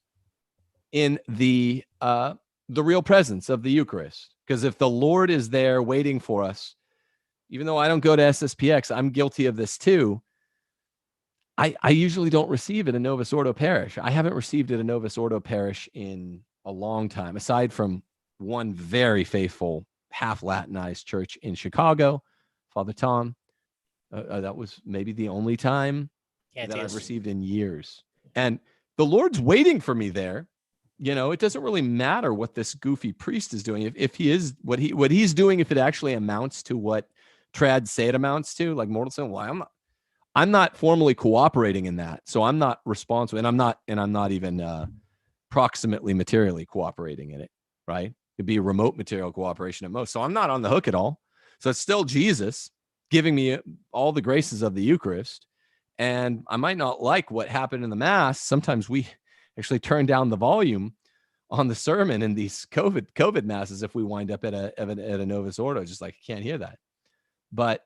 Speaker 1: in the real presence of the Eucharist. Because if the Lord is there waiting for us, even though I don't go to SSPX, I'm guilty of this too. I usually don't receive at a Novus Ordo parish. I haven't received at a Novus Ordo parish in a long time, aside from one very faithful half Latinized church in Chicago, Father Tom. That was maybe the only time that I've received in years. And the Lord's waiting for me there. It doesn't really matter what this goofy priest is doing. If he is what he's doing, if it actually amounts to what trads say it amounts to, like mortal sin, well, I'm not formally cooperating in that. So I'm not responsible, and I'm not even proximately materially cooperating in it, right? It'd be remote material cooperation at most. So I'm not on the hook at all. So it's still Jesus giving me all the graces of the Eucharist. And I might not like what happened in the Mass. Sometimes we actually turn down the volume on the sermon in these COVID masses if we wind up at a Novus Ordo, just like, I can't hear that. But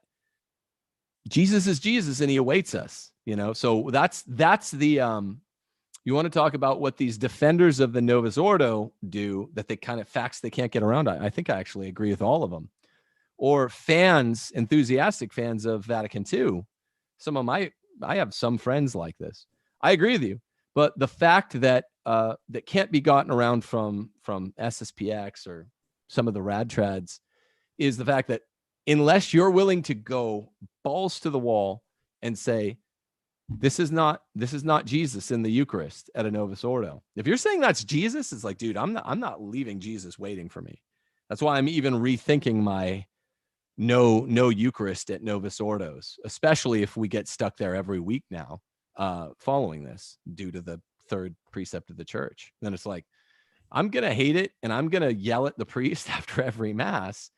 Speaker 1: Jesus is Jesus, and he awaits us, So that's the you want to talk about what these defenders of the Novus Ordo do, that they kind of facts they can't get around. I think I actually agree with all of them. Or enthusiastic fans of Vatican II. I have some friends like this. I agree with you, but the fact that that can't be gotten around from SSPX or some of the rad trads is the fact that unless you're willing to go balls to the wall and say, this is not Jesus in the Eucharist at a Novus Ordo. If you're saying that's Jesus, it's like, dude, I'm not leaving Jesus waiting for me. That's why I'm even rethinking my no Eucharist at Novus Ordos, especially if we get stuck there every week now, following this due to the third precept of the church. Then it's like, I'm going to hate it and I'm going to yell at the priest after every Mass.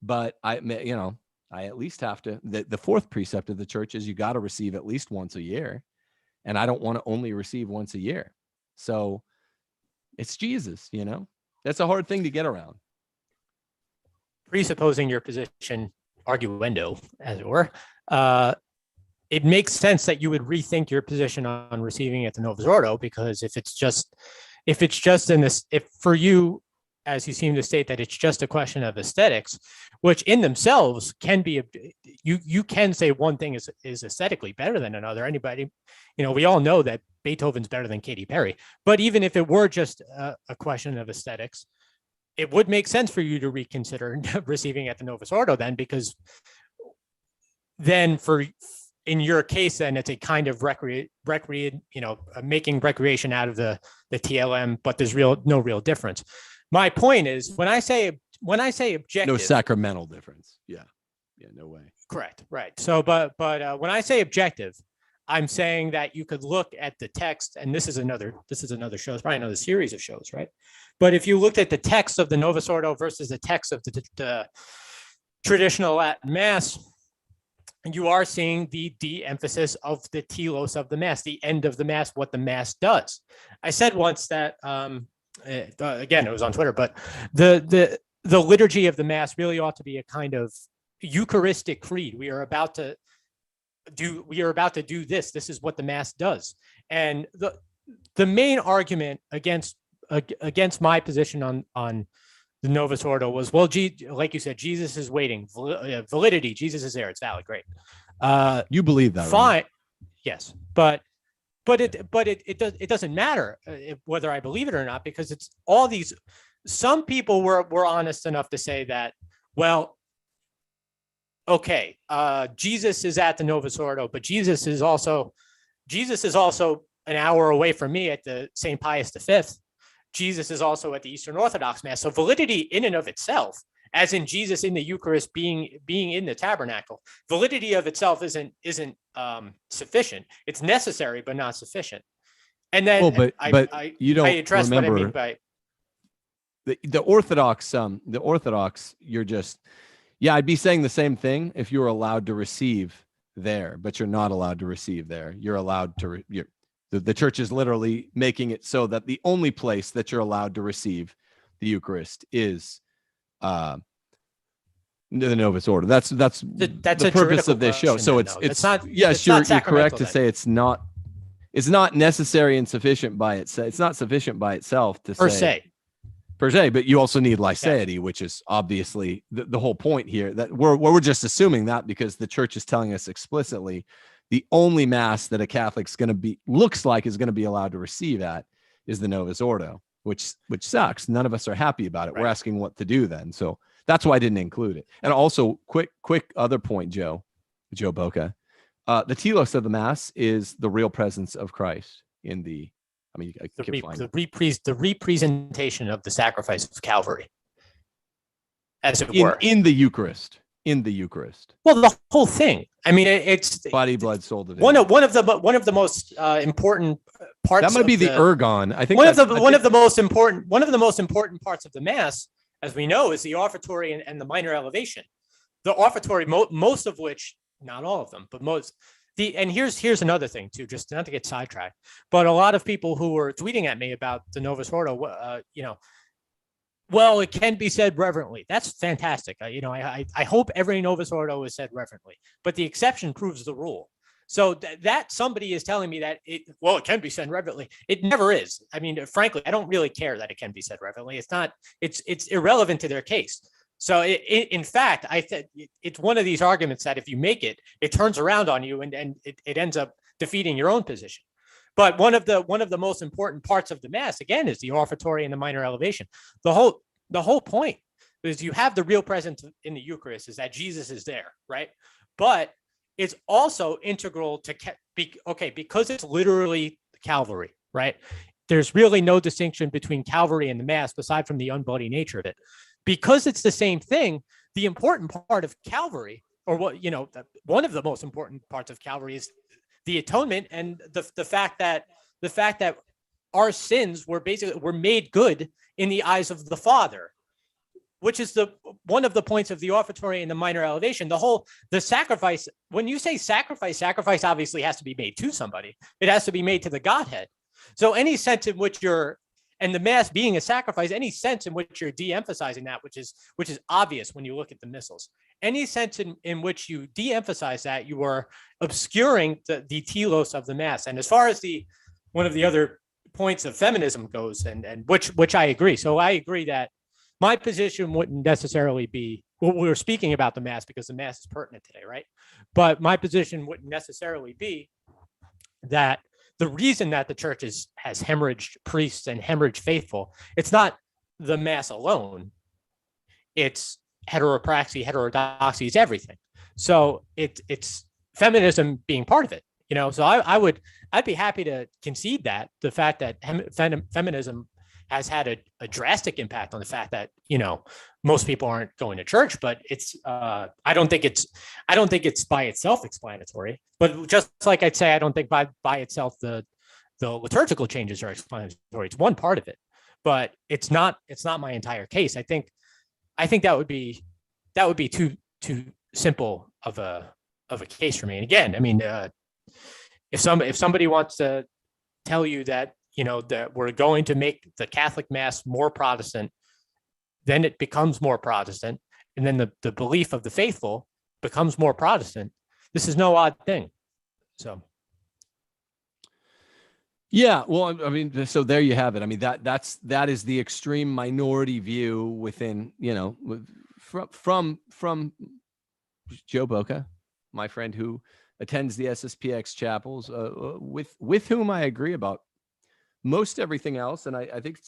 Speaker 1: But I at least have to, the fourth precept of the church is you got to receive at least once a year. And I don't want to only receive once a year. So it's Jesus, that's a hard thing to get around.
Speaker 2: Presupposing your position, arguendo, as it were, it makes sense that you would rethink your position on receiving at the Novus Ordo, because if it's just in this, if for you, as you seem to state, that it's just a question of aesthetics, which in themselves can be, you can say one thing is aesthetically better than another. Anybody, we all know that Beethoven's better than Katy Perry, but even if it were just a question of aesthetics, it would make sense for you to reconsider receiving at the Novus Ordo then, because then in your case, then it's a kind of making recreation out of the TLM, but there's no real difference. My point is, when I say objective,
Speaker 1: no sacramental difference. Yeah, no way.
Speaker 2: Correct. Right. So, but when I say objective, I'm saying that you could look at the text, and this is another show, it's probably another series of shows, right? But if you looked at the text of the Novus Ordo versus the text of the traditional Latin Mass, you are seeing the de-emphasis of the telos of the Mass, the end of the Mass, what the Mass does. I said once that, again, it was on Twitter, but the liturgy of the Mass really ought to be a kind of Eucharistic creed. We are about to do this. This is what the Mass does. And the main argument against my position on the Novus Ordo was, well, like you said, Jesus is waiting. Validity, Jesus is there. It's valid. Great.
Speaker 1: You believe that,
Speaker 2: fine.
Speaker 1: Right?
Speaker 2: Yes, but it doesn't matter whether I believe it or not, because it's all these. Some people were honest enough to say that, well, okay, Jesus is at the Novus Ordo, but Jesus is also an hour away from me at the St. Pius V. Jesus is also at the Eastern Orthodox Mass. So validity in and of itself, as in Jesus in the Eucharist being in the tabernacle, validity of itself isn't sufficient. It's necessary, but not sufficient. And then
Speaker 1: you don't
Speaker 2: address
Speaker 1: remember
Speaker 2: what I mean by
Speaker 1: the Orthodox. You're just, I'd be saying the same thing if you were allowed to receive there, but you're not allowed to receive there. You're allowed to. The church is literally making it so that the only place that you're allowed to receive the Eucharist is the Novus Ordo. That's the purpose of this show. So it's not. Yes, you're correct to say it's not necessary and sufficient by itself. It's not sufficient by itself to say per se, but you also need lyceity, which is obviously the whole point here. That we're just assuming that because the church is telling us explicitly the only Mass that a Catholic's looks like is going to be allowed to receive at is the Novus Ordo, which sucks. None of us are happy about it. Right. We're asking what to do then. So that's why I didn't include it. And also, quick other point, Joe Bocca. The telos of the Mass is the real presence of Christ in the. I mean,
Speaker 2: the representation of the sacrifice of Calvary, as it were,
Speaker 1: in the Eucharist. In the Eucharist.
Speaker 2: Well, the whole thing. I mean, it's
Speaker 1: body, blood, soul, divinity.
Speaker 2: One of the most important parts.
Speaker 1: That might be the ergon. I think
Speaker 2: one of the most important parts of the Mass, as we know, is the offertory and the minor elevation. The offertory, most of which, not all of them, but most. And here's another thing too, just not to get sidetracked, but a lot of people who were tweeting at me about the Novus Ordo, well, it can be said reverently. That's fantastic. I hope every Novus Ordo is said reverently, but the exception proves the rule. So that somebody is telling me that it can be said reverently. It never is. I mean, frankly, I don't really care that it can be said reverently. It's not. It's irrelevant to their case. So in fact, I think it's one of these arguments that if you make it, it turns around on you and it ends up defeating your own position. But one of the most important parts of the Mass, again, is the offertory and the minor elevation. The whole point is you have the real presence in the Eucharist is that Jesus is there, right? But it's also integral to because it's literally Calvary, right? There's really no distinction between Calvary and the Mass aside from the unbloody nature of it. Because it's the same thing, the important part of Calvary, or one of the most important parts of Calvary is the atonement and the fact that our sins were made good in the eyes of the Father, which is one of the points of the offertory and the minor elevation. The sacrifice, when you say sacrifice obviously has to be made to somebody. It has to be made to the Godhead. So any sense in which and the Mass being a sacrifice, any sense in which you're de-emphasizing that, which is obvious when you look at the missals, any sense in which you de-emphasize that, you are obscuring the telos of the Mass. And as far as one of the other points of feminism goes, and which I agree. So I agree that my position wouldn't necessarily be, we're speaking about the Mass because the Mass is pertinent today, right? But my position wouldn't necessarily be that the reason that the church has hemorrhaged priests and hemorrhaged faithful, it's not the Mass alone. It's heteropraxy, heterodoxy, it's everything. So it's feminism being part of it, So I'd be happy to concede that the fact that feminism has had a drastic impact on the fact that most people aren't going to church, but it's I don't think it's by itself explanatory. But just like I'd say, I don't think by itself the liturgical changes are explanatory. It's one part of it, but it's not my entire case. I think that would be too simple of a case for me. And again, I mean, if somebody wants to tell you that, that we're going to make the Catholic Mass more Protestant, then it becomes more Protestant, and then the belief of the faithful becomes more Protestant. This is no odd thing. So.
Speaker 1: Yeah, well, I mean, so there you have it. I mean, that is the extreme minority view within, from Joe Bocca, my friend who attends the SSPX chapels, with whom I agree about most everything else, and I think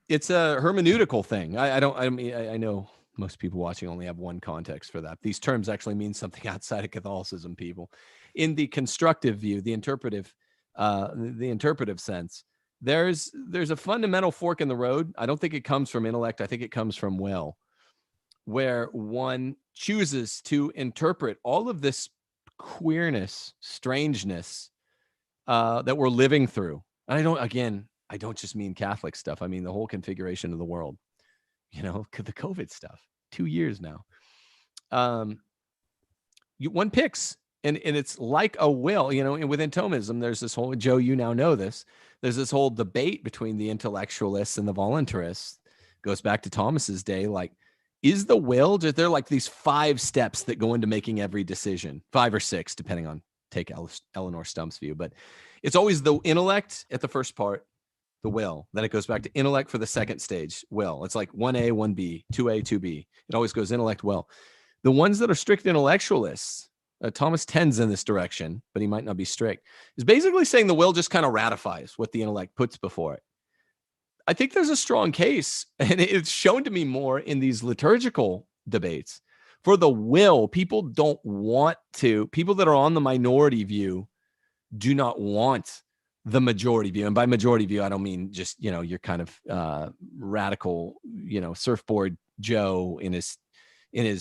Speaker 1: it's a hermeneutical thing. I know most people watching only have one context for that. These terms actually mean something outside of Catholicism, people. In the constructive view, the interpretive sense, there's a fundamental fork in the road. I don't think it comes from intellect. I think it comes from will, where one chooses to interpret all of this queerness, strangeness that we're living through. And I don't just mean Catholic stuff. I mean the whole configuration of the world, the COVID stuff, 2 years now. One picks, and it's like a will, and within Thomism, there's this whole, Joe, you now know this, there's this whole debate between the intellectualists and the voluntarists. Goes back to Thomas's day. Like, is the will, they're like these 5 steps that go into making every decision, 5 or 6, depending on, take Eleanor Stump's view, but it's always the intellect at the first part, the will. Then it goes back to intellect for the second stage, will. It's like 1A, 1B, 2A, 2B. It always goes intellect, will. The ones that are strict intellectualists, Thomas tends in this direction, but he might not be strict, is basically saying the will just kind of ratifies what the intellect puts before it. I think there's a strong case, and it's shown to me more in these liturgical debates. For the will, people don't want to, people that are on the minority view do not want the majority view. And by majority view, I don't mean just, your kind of radical, surfboard Joe in his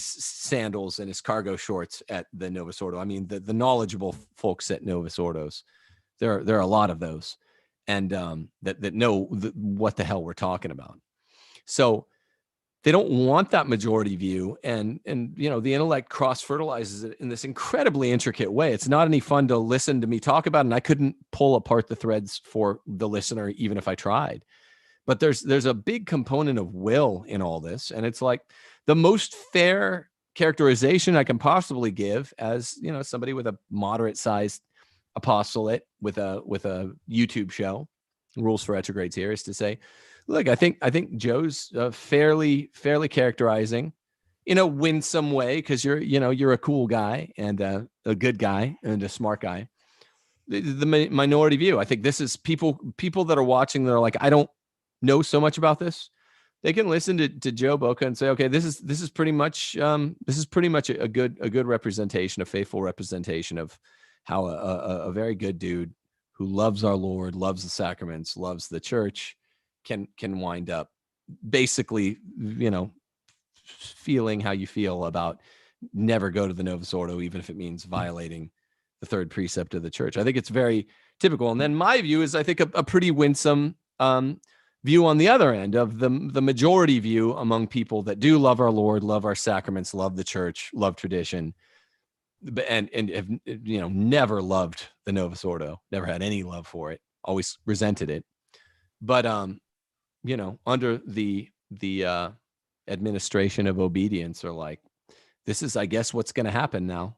Speaker 1: sandals and his cargo shorts at the Novus Ordo. I mean, the knowledgeable folks at Novus Ordos. There are a lot of those, and that know what the hell we're talking about. So they don't want that majority view, and the intellect cross-fertilizes it in this incredibly intricate way. It's not any fun to listen to me talk about, and I couldn't pull apart the threads for the listener even if I tried. But there's a big component of will in all this, and it's like the most fair characterization I can possibly give as, somebody with a moderate-sized apostolate with a YouTube show, Rules for Retrogrades here, is to say, look, I think Joe's fairly characterizing in a winsome way, because you're a cool guy and a good guy and a smart guy. The minority view. I think this is people that are watching that are like, I don't know so much about this. They can listen to Joe Bocca and say, okay, this is pretty much a good representation, a faithful representation of how a very good dude who loves our Lord, loves the sacraments, loves the church, can wind up basically, feeling how you feel about never go to the Novus Ordo, even if it means violating the third precept of the church. I think it's very typical. And then my view is, I think, a pretty winsome view on the other end of the majority view among people that do love our Lord, love our sacraments, love the church, love tradition, and have never loved the Novus Ordo, never had any love for it, always resented it. But under the administration of obedience, are like, this is, I guess, what's going to happen now.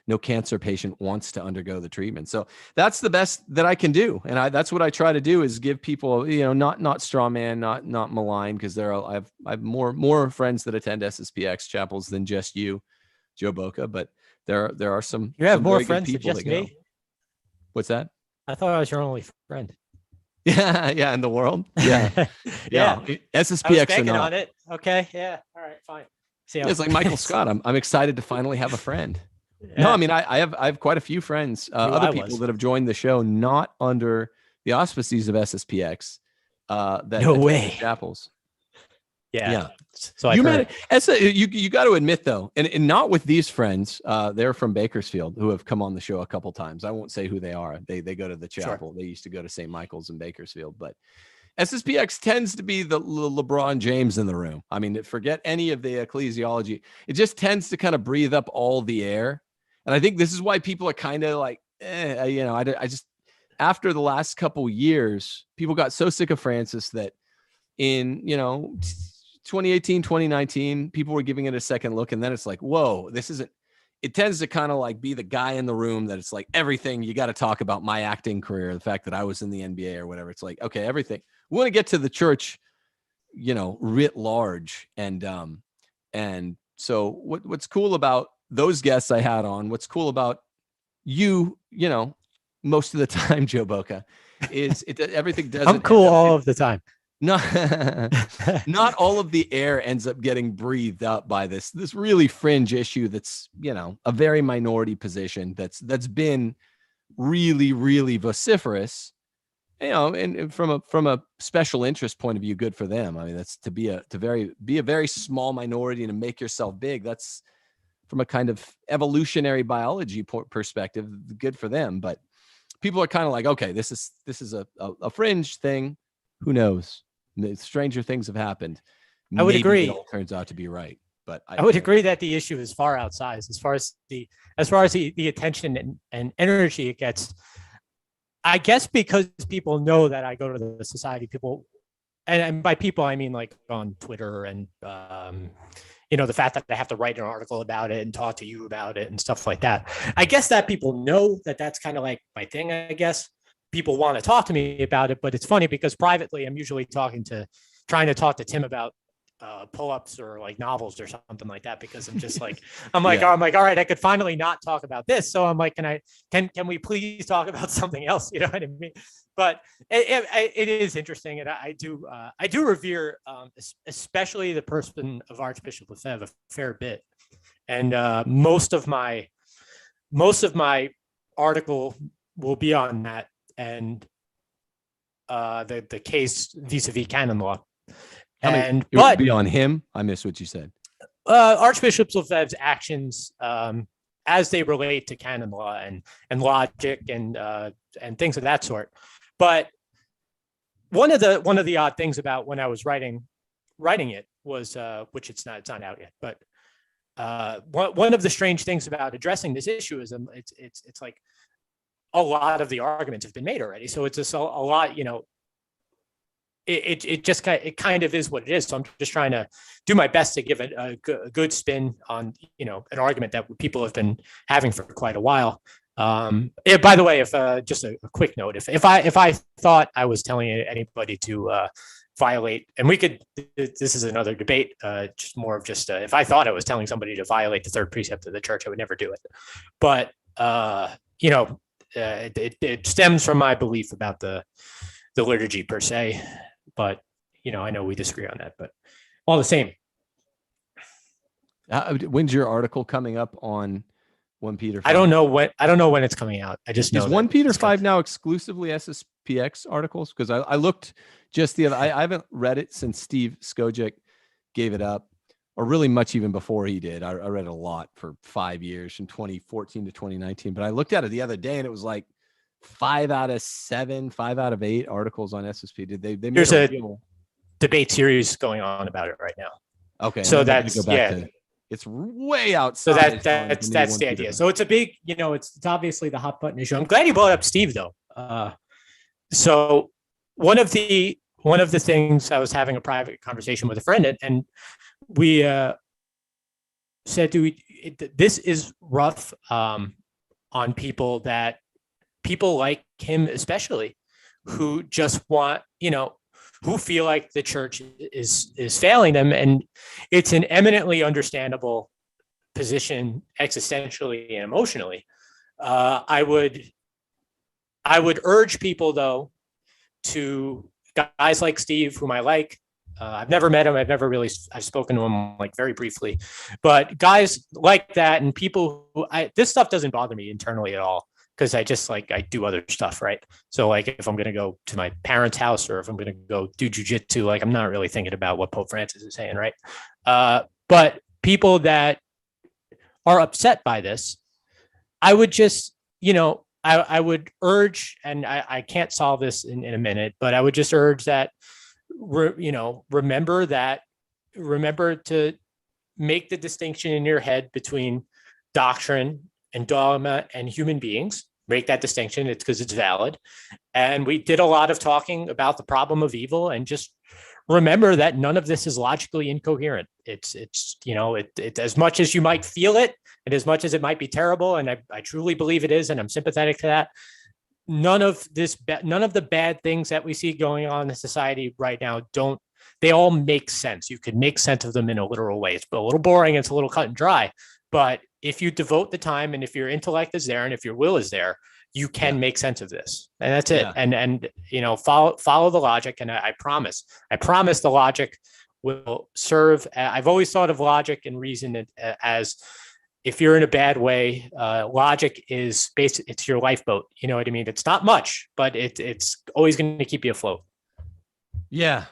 Speaker 1: No cancer patient wants to undergo the treatment. So that's the best that I can do. And that's what I try to do, is give people, not straw man, not malign, because I have more friends that attend SSPX chapels than just you, Joe Bocca, but there are some.
Speaker 2: You have
Speaker 1: some
Speaker 2: more friends than just me?
Speaker 1: What's that?
Speaker 2: I thought I was your only friend.
Speaker 1: Yeah, in the world. Yeah.
Speaker 2: Yeah.
Speaker 1: SSPX
Speaker 2: I
Speaker 1: or not.
Speaker 2: on it. Okay. Yeah. All right. Fine.
Speaker 1: It's like Michael Scott. I'm excited to finally have a friend.
Speaker 2: Yeah.
Speaker 1: No, I mean, I have quite a few friends, other people that have joined the show, not under the auspices of SSPX. That
Speaker 2: no way.
Speaker 1: Chapels.
Speaker 2: Yeah. So I
Speaker 1: you got to admit though, and not with these friends, they're from Bakersfield who have come on the show a couple times. I won't say who they are. They go to the chapel. Sure. They used to go to St. Michael's in Bakersfield, but SSPX tends to be the LeBron James in the room. I mean, forget any of the ecclesiology. It just tends to kind of breathe up all the air. And I think this is why people are kind of like, I just, after the last couple years, people got so sick of Francis that in, 2018, 2019, people were giving it a second look. And then it's like, whoa, it tends to kind of like be the guy in the room that it's like everything you got to talk about my acting career, the fact that I was in the NBA or whatever. It's like, okay, everything. We want to get to the church, writ large. And so what's cool about those guests I had on, what's cool about you, most of the time, Joe Bocca, is everything doesn't.
Speaker 2: I'm cool all of the time.
Speaker 1: Not all of the air ends up getting breathed up by this really fringe issue that's, a very minority position that's been really, really vociferous, and from a special interest point of view, good for them. I mean, that's to be a very small minority and to make yourself big. That's from a kind of evolutionary biology perspective, good for them. But people are kind of like, okay, this is a fringe thing. Who knows? Stranger things have happened.
Speaker 2: I would agree.
Speaker 1: It all turns out to be right, but
Speaker 2: I would agree that the issue is far outsized as far as the attention and energy it gets. I guess because people know that I go to the society, people, and by people I mean like on Twitter and the fact that I have to write an article about it and talk to you about it and stuff like that. I guess that people know that that's kind of like my thing. I guess people want to talk to me about it, but it's funny because privately I'm usually trying to talk to Tim about pull-ups or like novels or something like that, because I'm just like, I'm like, all right, I could finally not talk about this. So I'm like, can we please talk about something else? You know what I mean? But it is interesting. And I do revere, especially the person of Archbishop Lefebvre a fair bit. And most of my article will be on that and the case vis-a-vis canon law.
Speaker 1: It would be on him. I missed what you said.
Speaker 2: Archbishop Lefebvre's actions as they relate to canon law and logic and things of that sort. But one of the odd things about when I was writing it was, which it's not out yet, but one of the strange things about addressing this issue is it's like a lot of the arguments have been made already. So it's just a lot, it kind of is what it is. So I'm just trying to do my best to give it a good spin on, an argument that people have been having for quite a while. By the way, if just a quick note, if I thought I was telling anybody to violate, and this is another debate, just more of just if I thought I was telling somebody to violate the third precept of the church, I would never do it. But it stems from my belief about the liturgy per se. But I know we disagree on that, but all the same.
Speaker 1: When's your article coming up on 1 Peter 5?
Speaker 2: I don't know when it's coming out. I just know. Is
Speaker 1: 1 Peter 5 now exclusively SSPX articles? Because I looked just the other. I haven't read it since Steve Skojec gave it up, or really much even before he did. I read it a lot for 5 years, from 2014 to 2019. But I looked at it the other day, and it was like 5 out of 7, 5 out of 8 articles on SSP. Did they made
Speaker 2: There's a debate series going on about it right now.
Speaker 1: Okay,
Speaker 2: so that's
Speaker 1: it's way outside.
Speaker 2: So that's the idea. So it's a big, it's obviously the hot button issue. I'm glad you brought up Steve though. So one of the things, I was having a private conversation with a friend, and we said, this is rough on people like him, especially, who just want, who feel like the church is failing them. And it's an eminently understandable position existentially and emotionally. I would urge people, though, to guys like Steve, whom I like. I've never met him. I've spoken to him like very briefly, but guys like that and people who this stuff doesn't bother me internally at all. because I just like, I do other stuff, right? So like if I'm going to go to my parents' house or if I'm going to go do jujitsu, like I'm not really thinking about what Pope Francis is saying, right? But people that are upset by this, I would just, I would urge, and I can't solve this in a minute, but I would just urge that, remember to make the distinction in your head between doctrine and dogma and human beings. Make that distinction. It's because it's valid. And we did a lot of talking about the problem of evil, and just remember that none of this is logically incoherent. It's as much as you might feel it, and as much as it might be terrible, and I truly believe it is, and I'm sympathetic to that. None of the bad things that we see going on in society right now they all make sense. You could make sense of them in a literal way. It's a little boring. It's a little cut and dry, but if you devote the time, and if your intellect is there, and if your will is there, you can make sense of this. And that's it. And follow the logic. And I promise the logic will serve. I've always thought of logic and reason as, if you're in a bad way, logic is it's your lifeboat. You know what I mean? It's not much, but it's always going to keep you afloat.
Speaker 1: Yeah.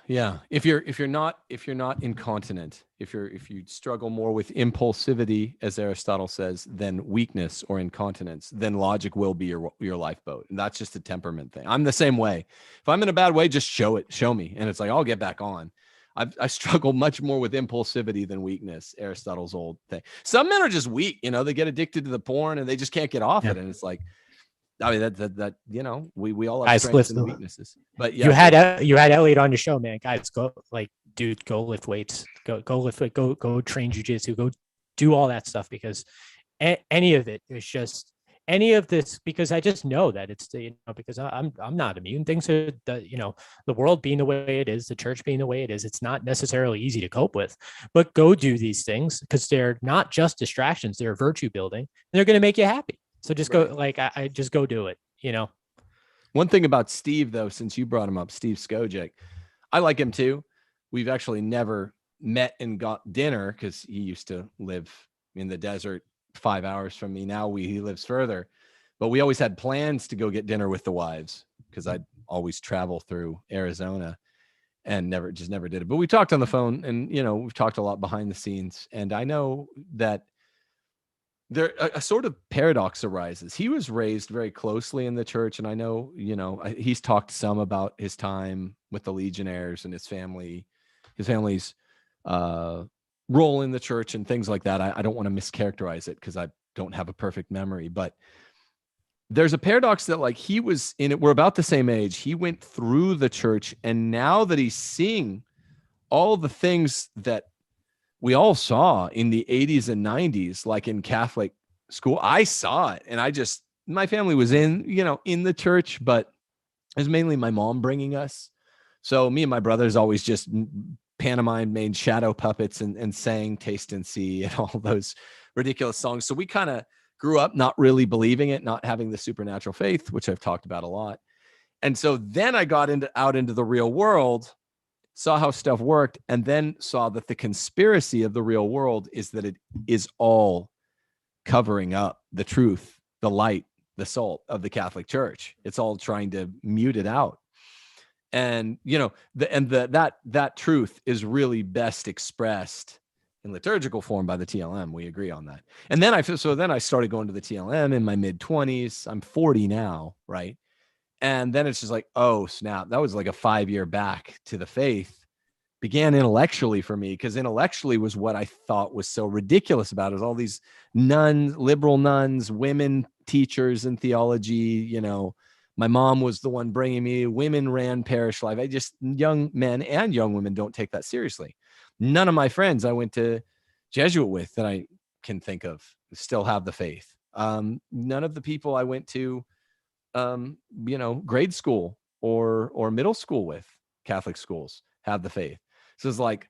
Speaker 1: If you're not incontinent, if you struggle more with impulsivity, as Aristotle says, than weakness or incontinence, then logic will be your lifeboat, and that's just a temperament thing. I'm the same way. If I'm in a bad way, just show me, and it's like I'll get back on. I struggle much more with impulsivity than weakness. Aristotle's old thing. Some men are just weak, they get addicted to the porn and they just can't get off it, and it's like, I mean, that we all have strengths and weaknesses. But yeah,
Speaker 2: you had Elliot on your show, man. Guys, go lift weights, go lift weight, go train jujitsu, go do all that stuff, because any of it is just any of this, because I just know that it's because I'm not immune. Things are the world being the way it is, the church being the way it is. It's not necessarily easy to cope with, but go do these things, because they're not just distractions. They're virtue building, and they're going to make you happy. So just go, I just go do it,
Speaker 1: One thing about Steve, though, since you brought him up, Steve Skojic, I like him too. We've actually never met and got dinner, because he used to live in the desert 5 hours from me. Now he lives further, but we always had plans to go get dinner with the wives, because I'd always travel through Arizona, and never did it. But we talked on the phone, and, we've talked a lot behind the scenes, and I know that there a sort of paradox arises. He was raised very closely in the church, and I know, he's talked some about his time with the Legionnaires and his family's role in the church and things like that. I don't want to mischaracterize it, because I don't have a perfect memory, but there's a paradox that, like, he was in it. We're about the same age. He went through the church, and now that he's seeing all the things that we all saw in the 80s and 90s, like in Catholic school, I saw it. And my family was in the church, but it was mainly my mom bringing us. So me and my brothers always just pantomime, made shadow puppets and sang Taste and See and all those ridiculous songs. So we kind of grew up not really believing it, not having the supernatural faith, which I've talked about a lot. And so then I got out into the real world, saw how stuff worked, and then saw that the conspiracy of the real world is that it is all covering up the truth, the light, the salt of the Catholic Church. It's all trying to mute it out. And, that truth is really best expressed in liturgical form by the TLM. We agree on that. And then I started going to the TLM in my mid-20s. I'm 40 now, right? And then it's just like, oh, snap. That was like a 5-year back to the faith. Began intellectually for me, because intellectually was what I thought was so ridiculous about it. Was all these nuns, liberal nuns, women teachers in theology. My mom was the one bringing me. Women ran parish life. Young men and young women don't take that seriously. None of my friends I went to Jesuit with that I can think of still have the faith. None of the people I went to grade school or middle school with, Catholic schools, have the faith. So it's like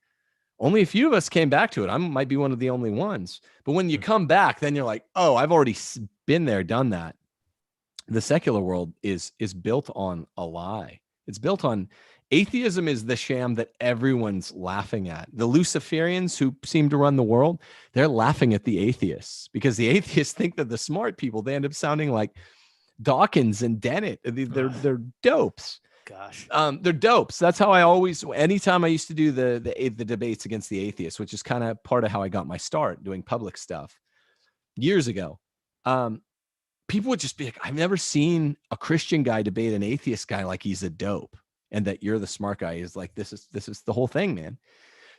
Speaker 1: only a few of us came back to it. I might be one of the only ones. But when you come back, then you're like, oh, I've already been there, done that. The secular world is built on a lie. It's built on atheism, is the sham that everyone's laughing at. The Luciferians who seem to run the world, they're laughing at the atheists, because the atheists think that the smart people, they end up sounding like Dawkins and Dennett. They're dopes.
Speaker 2: Gosh.
Speaker 1: They're dopes. That's how I always, anytime I used to do the debates against the atheists, which is kind of part of how I got my start doing public stuff years ago. People would just be like, I've never seen a Christian guy debate an atheist guy like he's a dope, and that you're the smart guy. Is like, this is the whole thing, man.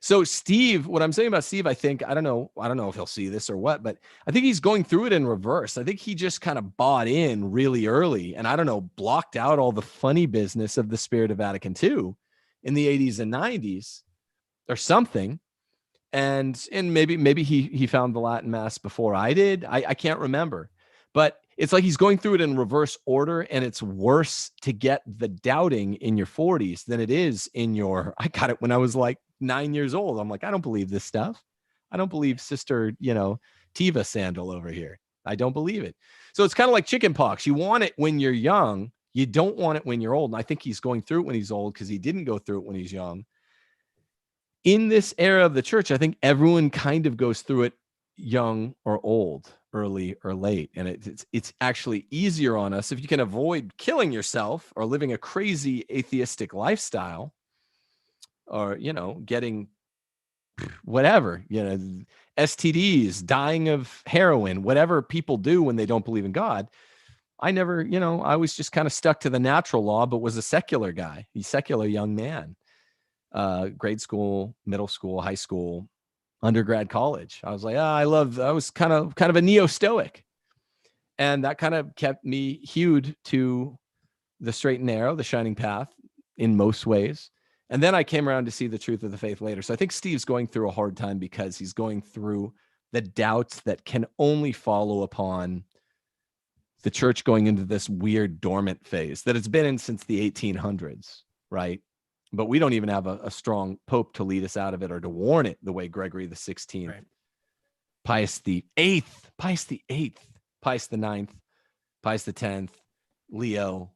Speaker 1: So Steve, what I'm saying about Steve, I think, I don't know if he'll see this or what, but I think he's going through it in reverse. I think he just kind of bought in really early and, I don't know, blocked out all the funny business of the spirit of Vatican II in the 80s and 90s or something. And maybe he found the Latin Mass before I did. I can't remember, but it's like he's going through it in reverse order, and it's worse to get the doubting in your 40s than it is in your, I got it when I was like 9 years old. I'm like, I don't believe this stuff. I don't believe Sister, Tiva Sandal over here. I don't believe it. So it's kind of like chicken pox. You want it when you're young. You don't want it when you're old. And I think he's going through it when he's old because he didn't go through it when he's young. In this era of the church, I think everyone kind of goes through it young or old, early or late. And it's actually easier on us if you can avoid killing yourself or living a crazy atheistic lifestyle, or, getting whatever, STDs, dying of heroin, whatever people do when they don't believe in God. I never, I was just kind of stuck to the natural law, but was a secular guy, a secular young man, grade school, middle school, high school, undergrad, college. I was like, I was kind of a neo-stoic. And that kind of kept me hewed to the straight and narrow, the shining path in most ways. And then I came around to see the truth of the faith later. So I think Steve's going through a hard time because he's going through the doubts that can only follow upon the church going into this weird dormant phase that it's been in since the 1800s, right? But we don't even have a strong pope to lead us out of it or to warn it the way Gregory the 16th, right. Pius the 8th, Pius the 8th, Pius the 9th, Pius the 10th, Leo.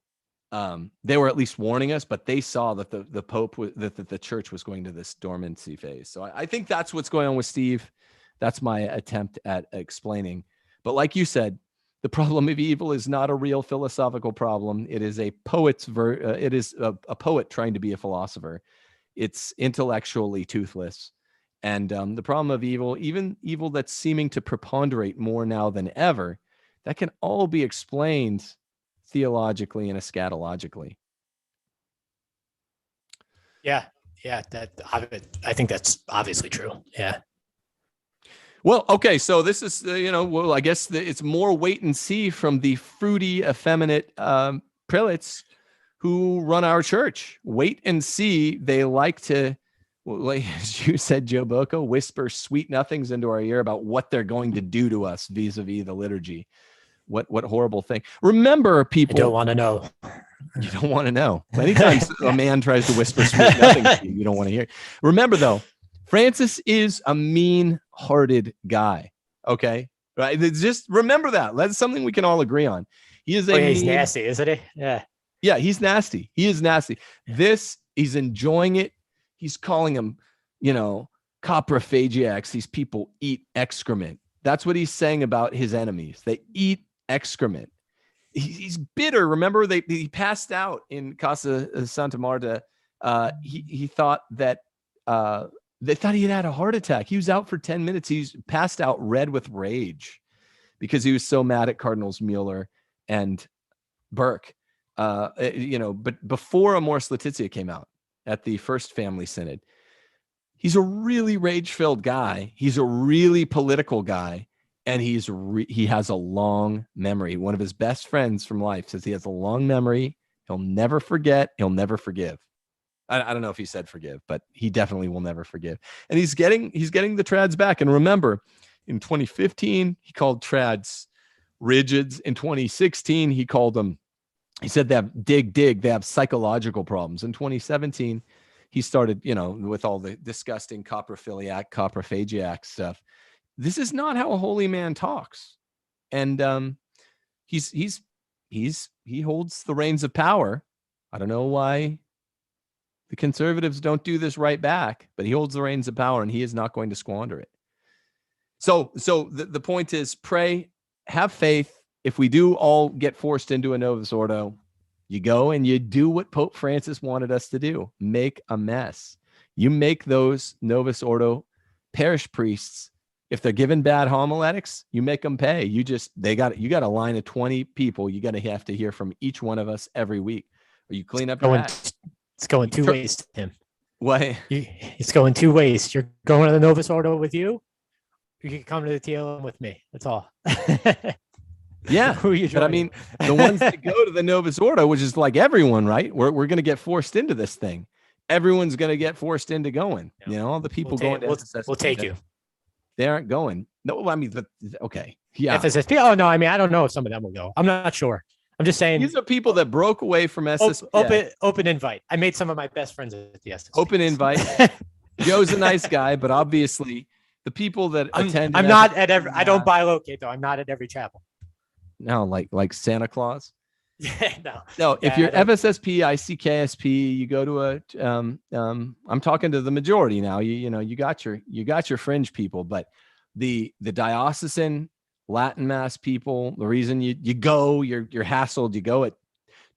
Speaker 1: They were at least warning us, but they saw that the Pope that the church was going to this dormancy phase. So I think that's what's going on with Steve. That's my attempt at explaining. But like you said, the problem of evil is not a real philosophical problem. It is a poet's it is a poet trying to be a philosopher. It's intellectually toothless. And the problem of evil, even evil that's seeming to preponderate more now than ever, that can all be explained theologically and eschatologically.
Speaker 2: Yeah, I think that's obviously true. Yeah.
Speaker 1: Well, okay, so this is, I guess it's more wait and see from the fruity, effeminate prelates who run our church. Wait and see. They like to, like as you said, Joe Bocca, whisper sweet nothings into our ear about what they're going to do to us vis-a-vis the liturgy. What horrible thing. Remember, people.
Speaker 2: I don't want to know.
Speaker 1: You don't want to know. Anytime a man tries to whisper sweet nothing to you, you don't want to hear it. Remember, though, Francis is a mean-hearted guy. Okay, right? Just remember that. That's something we can all agree on. He is
Speaker 2: he's nasty, isn't he?
Speaker 1: Yeah, he's nasty. He is nasty. He's enjoying it. He's calling them, coprophagiacs. These people eat excrement. That's what he's saying about his enemies. They eat excrement. He's bitter. Remember, he passed out in Casa Santa Marta. He thought that they thought he had a heart attack. He was out for 10 minutes. He's passed out red with rage because he was so mad at Cardinals Mueller and Burke. But before Amoris Laetitia came out at the first family synod, he's a really rage-filled guy. He's a really political guy. And he has a long memory. One of his best friends from life says he has a long memory. He'll never forget. He'll never forgive. I don't know if he said forgive, but he definitely will never forgive. And he's getting the trads back. And remember, in 2015, he called trads rigids. In 2016, he said they have dig. They have psychological problems. In 2017, he started, with all the disgusting coprophiliac, coprophagiac stuff. This is not how a holy man talks. And he holds the reins of power. I don't know why the conservatives don't do this right back, but he holds the reins of power and he is not going to squander it. So the point is, pray, have faith, if we do all get forced into a Novus Ordo, you go and you do what Pope Francis wanted us to do: make a mess. You make those Novus Ordo parish priests, if they're given bad homiletics, you make them pay. You got a line of 20 people. You got to have to hear from each one of us every week, or you clean up your act.
Speaker 2: It's going two ways, Tim.
Speaker 1: What?
Speaker 2: It's going two ways. You're going to the Novus Ordo with you. You can come to the TLM with me. That's all.
Speaker 1: Yeah, but I mean, the ones that go to the Novus Ordo, which is like everyone, right? We're going to get forced into this thing. Everyone's going to get forced into going. Yeah. You know, all the people going to FSSP.
Speaker 2: We'll take you.
Speaker 1: They aren't going. No, I mean, okay. Yeah.
Speaker 2: FSSP. Oh, no. I mean, I don't know if some of them will go. I'm not sure. I'm just saying.
Speaker 1: These are people that broke away from SSP.
Speaker 2: Open invite. I made some of my best friends at the SSP.
Speaker 1: Open invite. Joe's a nice guy, but obviously the people that attend.
Speaker 2: I'm not at every. I don't bilocate though. I'm not at every chapel.
Speaker 1: No, like Santa Claus.
Speaker 2: Yeah,
Speaker 1: no. If you're FSSP, ICKSP, you go to a. I'm talking to the majority now. You got your fringe people, but the diocesan Latin Mass people. The reason you're hassled. You go at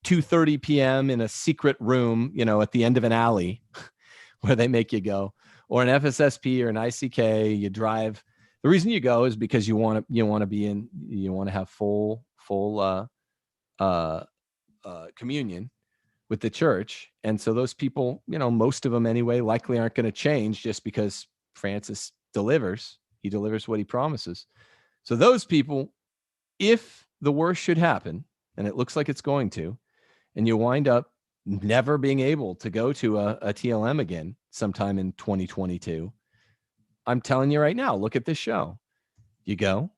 Speaker 1: 2:30 p.m. in a secret room, at the end of an alley, where they make you go, or an FSSP or an ICK. You drive. The reason you go is because you want to have full communion with the church. And so those people, most of them anyway, likely aren't going to change just because Francis delivers. He delivers what he promises. So those people, if the worst should happen, and it looks like it's going to, and you wind up never being able to go to a TLM again sometime in 2022, I'm telling you right now, look at this show. You go,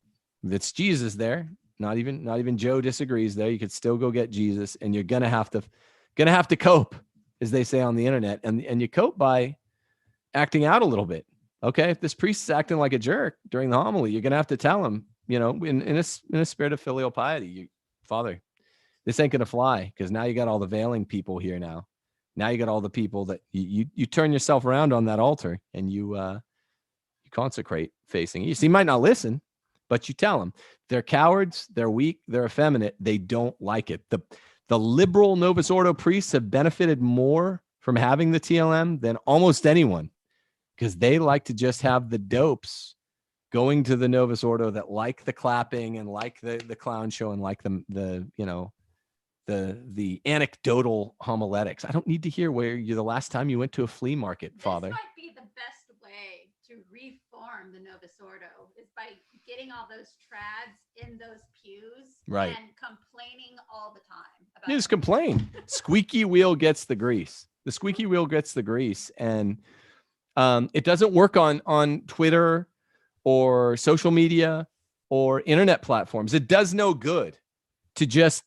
Speaker 1: if it's Jesus there, not even Joe disagrees there. You could still go get Jesus, and you're gonna have to cope, as they say on the internet, and you cope by acting out a little bit. Okay, if this priest is acting like a jerk during the homily, you're gonna have to tell him, in a spirit of filial piety, Father, this ain't gonna fly, because now you got all the veiling people here now. Now you got all the people that you turn yourself around on that altar, and you consecrate facing east. He might not listen, but you tell them they're cowards, they're weak, they're effeminate, they don't like it. The liberal Novus Ordo priests have benefited more from having the TLM than almost anyone, because they like to just have the dopes going to the Novus Ordo that like the clapping and like the clown show and like the anecdotal homiletics. I don't need to hear where you're the last time you went to a flea market, Father.
Speaker 3: This might be the best way to reform the Novus Ordo is by getting all those trads in those pews,
Speaker 1: right,
Speaker 3: and complaining all the time about
Speaker 1: just complain. Squeaky wheel gets the grease. The squeaky wheel gets the grease, and it doesn't work on Twitter or social media or internet platforms. It does no good to just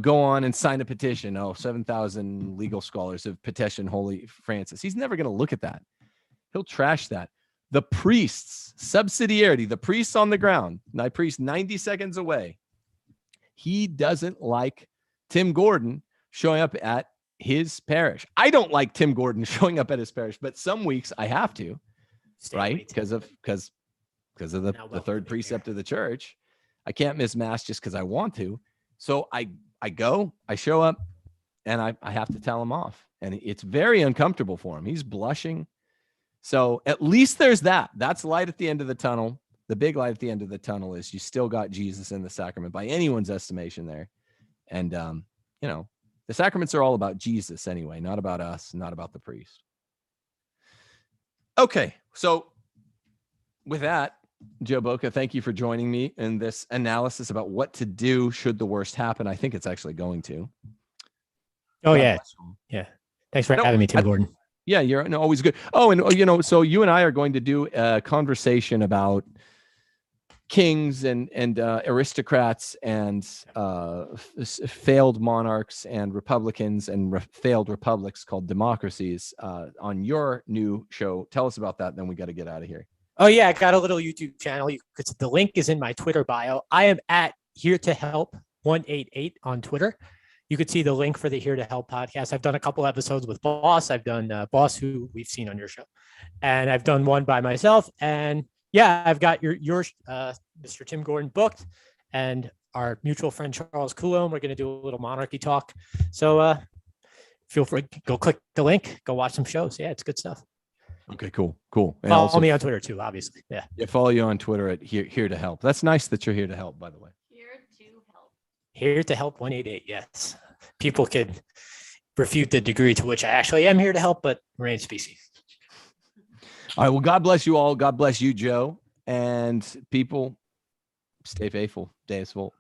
Speaker 1: go on and sign a petition. 7,000 legal scholars have petitioned Holy Francis. He's never going to look at that. He'll trash that. The priests, subsidiarity, the priests on the ground, my priest 90 seconds away, he doesn't like Tim Gordon showing up at his parish. I don't like Tim Gordon showing up at his parish, but some weeks I have to, right? Because of the third precept of the church. I can't miss mass just because I want to. So I go, I show up, and I have to tell him off. And it's very uncomfortable for him. He's blushing. So at least there's that. That's light at the end of the tunnel. The big light at the end of the tunnel is you still got Jesus in the sacrament by anyone's estimation there. And, the sacraments are all about Jesus anyway, not about us, not about the priest. Okay. So with that, Joe Bocca, thank you for joining me in this analysis about what to do should the worst happen. I think it's actually going to.
Speaker 2: Oh, yeah. Yeah. Thanks for having me, Tim Gordon.
Speaker 1: Yeah, you're always good. Oh, and so you and I are going to do a conversation about kings and aristocrats and failed monarchs and republicans and failed republics called democracies on your new show. Tell us about that. Then we got to get out of here.
Speaker 2: Oh yeah, I got a little YouTube channel. The link is in my Twitter bio. I am at Here to Help 188 on Twitter. You could see the link for the Here to Help podcast. I've done a couple episodes with Boss. I've done Boss, who we've seen on your show, and I've done one by myself. And yeah, I've got your Mr. Tim Gordon booked, and our mutual friend Charles Coulomb. We're going to do a little monarchy talk. So feel free, go click the link, go watch some shows. Yeah, it's good stuff.
Speaker 1: Okay, cool. And
Speaker 2: Follow
Speaker 1: also
Speaker 2: me on Twitter too, obviously. Yeah.
Speaker 1: follow you on Twitter at here to help. That's nice that you're here to help, by the way.
Speaker 3: Here to help.
Speaker 2: Here to help 188. Yes. People could refute the degree to which I actually am here to help, but remains to be seen.
Speaker 1: All right. Well, God bless you all. God bless you, Joe. And people, stay faithful. Deus Vult.